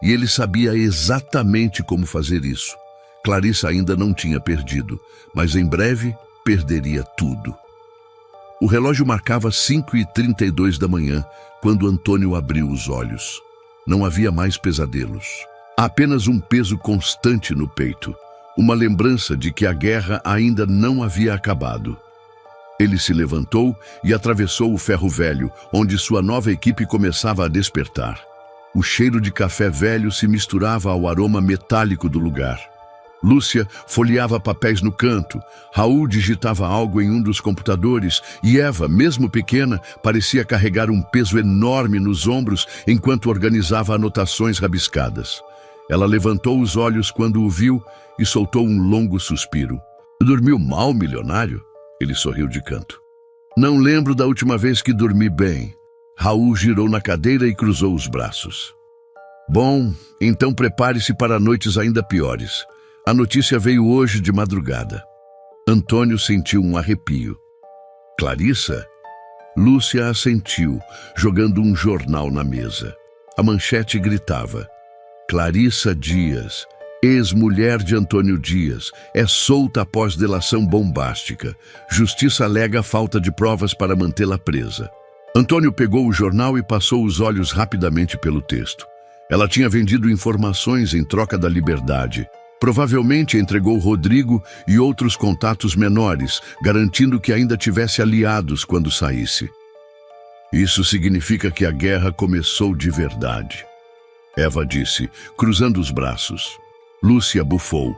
e ele sabia exatamente como fazer isso. Clarissa ainda não tinha perdido, mas em breve perderia tudo. O relógio marcava 5h32 da manhã, quando Antônio abriu os olhos. Não havia mais pesadelos. Apenas um peso constante no peito, uma lembrança de que a guerra ainda não havia acabado. Ele se levantou e atravessou o ferro velho, onde sua nova equipe começava a despertar. O cheiro de café velho se misturava ao aroma metálico do lugar. Lúcia folheava papéis no canto, Raul digitava algo em um dos computadores e Eva, mesmo pequena, parecia carregar um peso enorme nos ombros enquanto organizava anotações rabiscadas. Ela levantou os olhos quando o viu e soltou um longo suspiro. Dormiu mal, milionário? Ele sorriu de canto. Não lembro da última vez que dormi bem. Raul girou na cadeira e cruzou os braços. Bom, então prepare-se para noites ainda piores. A notícia veio hoje de madrugada. Antônio sentiu um arrepio. Clarissa? Lúcia assentiu, jogando um jornal na mesa. A manchete gritava: Clarissa Dias, ex-mulher de Antônio Dias, é solta após delação bombástica. Justiça alega falta de provas para mantê-la presa. Antônio pegou o jornal e passou os olhos rapidamente pelo texto. Ela tinha vendido informações em troca da liberdade. Provavelmente entregou Rodrigo e outros contatos menores, garantindo que ainda tivesse aliados quando saísse. Isso significa que a guerra começou de verdade. Eva disse, cruzando os braços. Lúcia bufou.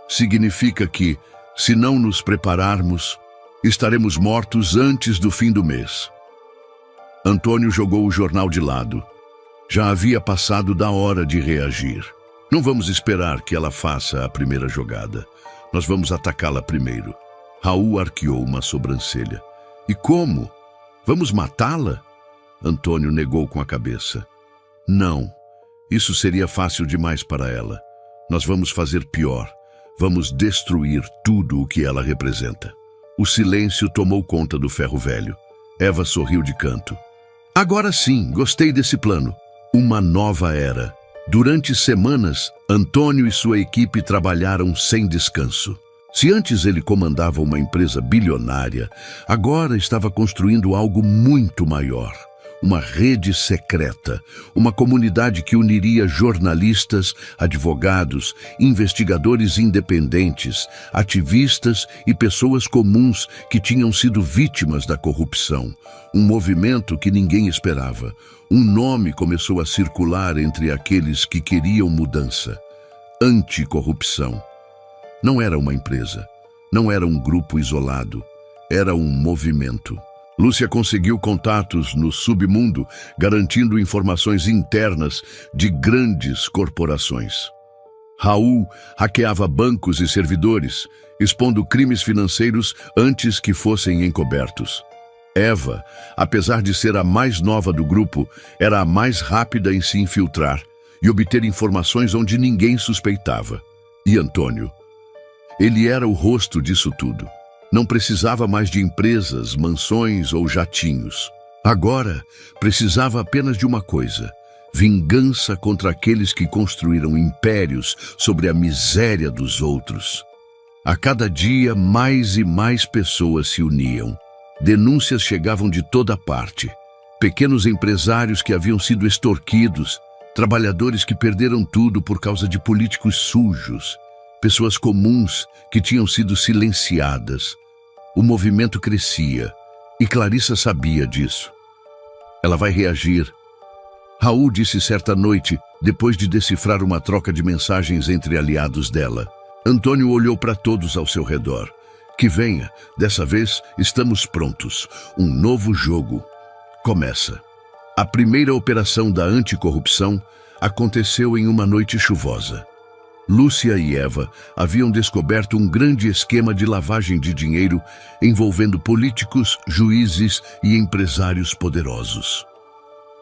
Significa que, se não nos prepararmos, estaremos mortos antes do fim do mês. Antônio jogou o jornal de lado. Já havia passado da hora de reagir. Não vamos esperar que ela faça a primeira jogada. Nós vamos atacá-la primeiro. Raul arqueou uma sobrancelha. E como? Vamos matá-la? Antônio negou com a cabeça. Não, isso seria fácil demais para ela. Nós vamos fazer pior. Vamos destruir tudo o que ela representa. O silêncio tomou conta do ferro velho. Eva sorriu de canto. Agora sim, gostei desse plano. Uma nova era. Durante semanas, Antônio e sua equipe trabalharam sem descanso. Se antes ele comandava uma empresa bilionária, agora estava construindo algo muito maior. Uma rede secreta, uma comunidade que uniria jornalistas, advogados, investigadores independentes, ativistas e pessoas comuns que tinham sido vítimas da corrupção. Um movimento que ninguém esperava. Um nome começou a circular entre aqueles que queriam mudança. Anticorrupção. Não era uma empresa, não era um grupo isolado, era um movimento. Lúcia conseguiu contatos no submundo, garantindo informações internas de grandes corporações. Raul hackeava bancos e servidores, expondo crimes financeiros antes que fossem encobertos. Eva, apesar de ser a mais nova do grupo, era a mais rápida em se infiltrar e obter informações onde ninguém suspeitava. E Antônio? Ele era o rosto disso tudo. Não precisava mais de empresas, mansões ou jatinhos. Agora, precisava apenas de uma coisa: vingança contra aqueles que construíram impérios sobre a miséria dos outros. A cada dia, mais e mais pessoas se uniam. Denúncias chegavam de toda parte. Pequenos empresários que haviam sido extorquidos, trabalhadores que perderam tudo por causa de políticos sujos, pessoas comuns que tinham sido silenciadas. O movimento crescia, e Clarissa sabia disso. Ela vai reagir. Raul disse certa noite, depois de decifrar uma troca de mensagens entre aliados dela. Antônio olhou para todos ao seu redor. Que venha, dessa vez estamos prontos. Um novo jogo começa. A primeira operação da anticorrupção aconteceu em uma noite chuvosa. Lúcia e Eva haviam descoberto um grande esquema de lavagem de dinheiro envolvendo políticos, juízes e empresários poderosos.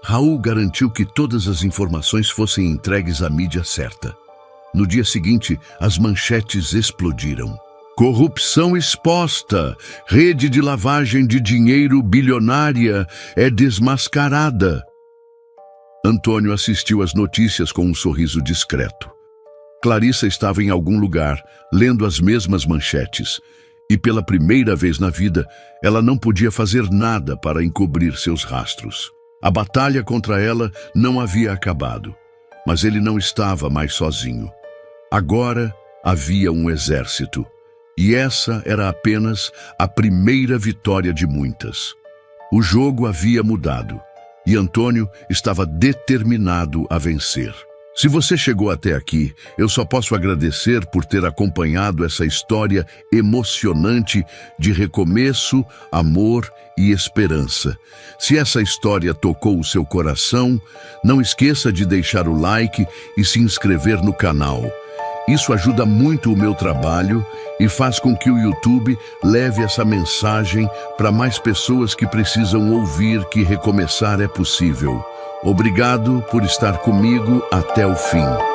Raul garantiu que todas as informações fossem entregues à mídia certa. No dia seguinte, as manchetes explodiram. Corrupção exposta, rede de lavagem de dinheiro bilionária é desmascarada. Antônio assistiu às notícias com um sorriso discreto. Clarissa estava em algum lugar, lendo as mesmas manchetes, e pela primeira vez na vida, ela não podia fazer nada para encobrir seus rastros. A batalha contra ela não havia acabado, mas ele não estava mais sozinho. Agora havia um exército, e essa era apenas a primeira vitória de muitas. O jogo havia mudado, e Antônio estava determinado a vencer. Se você chegou até aqui, eu só posso agradecer por ter acompanhado essa história emocionante de recomeço, amor e esperança. Se essa história tocou o seu coração, não esqueça de deixar o like e se inscrever no canal. Isso ajuda muito o meu trabalho e faz com que o YouTube leve essa mensagem para mais pessoas que precisam ouvir que recomeçar é possível. Obrigado por estar comigo até o fim.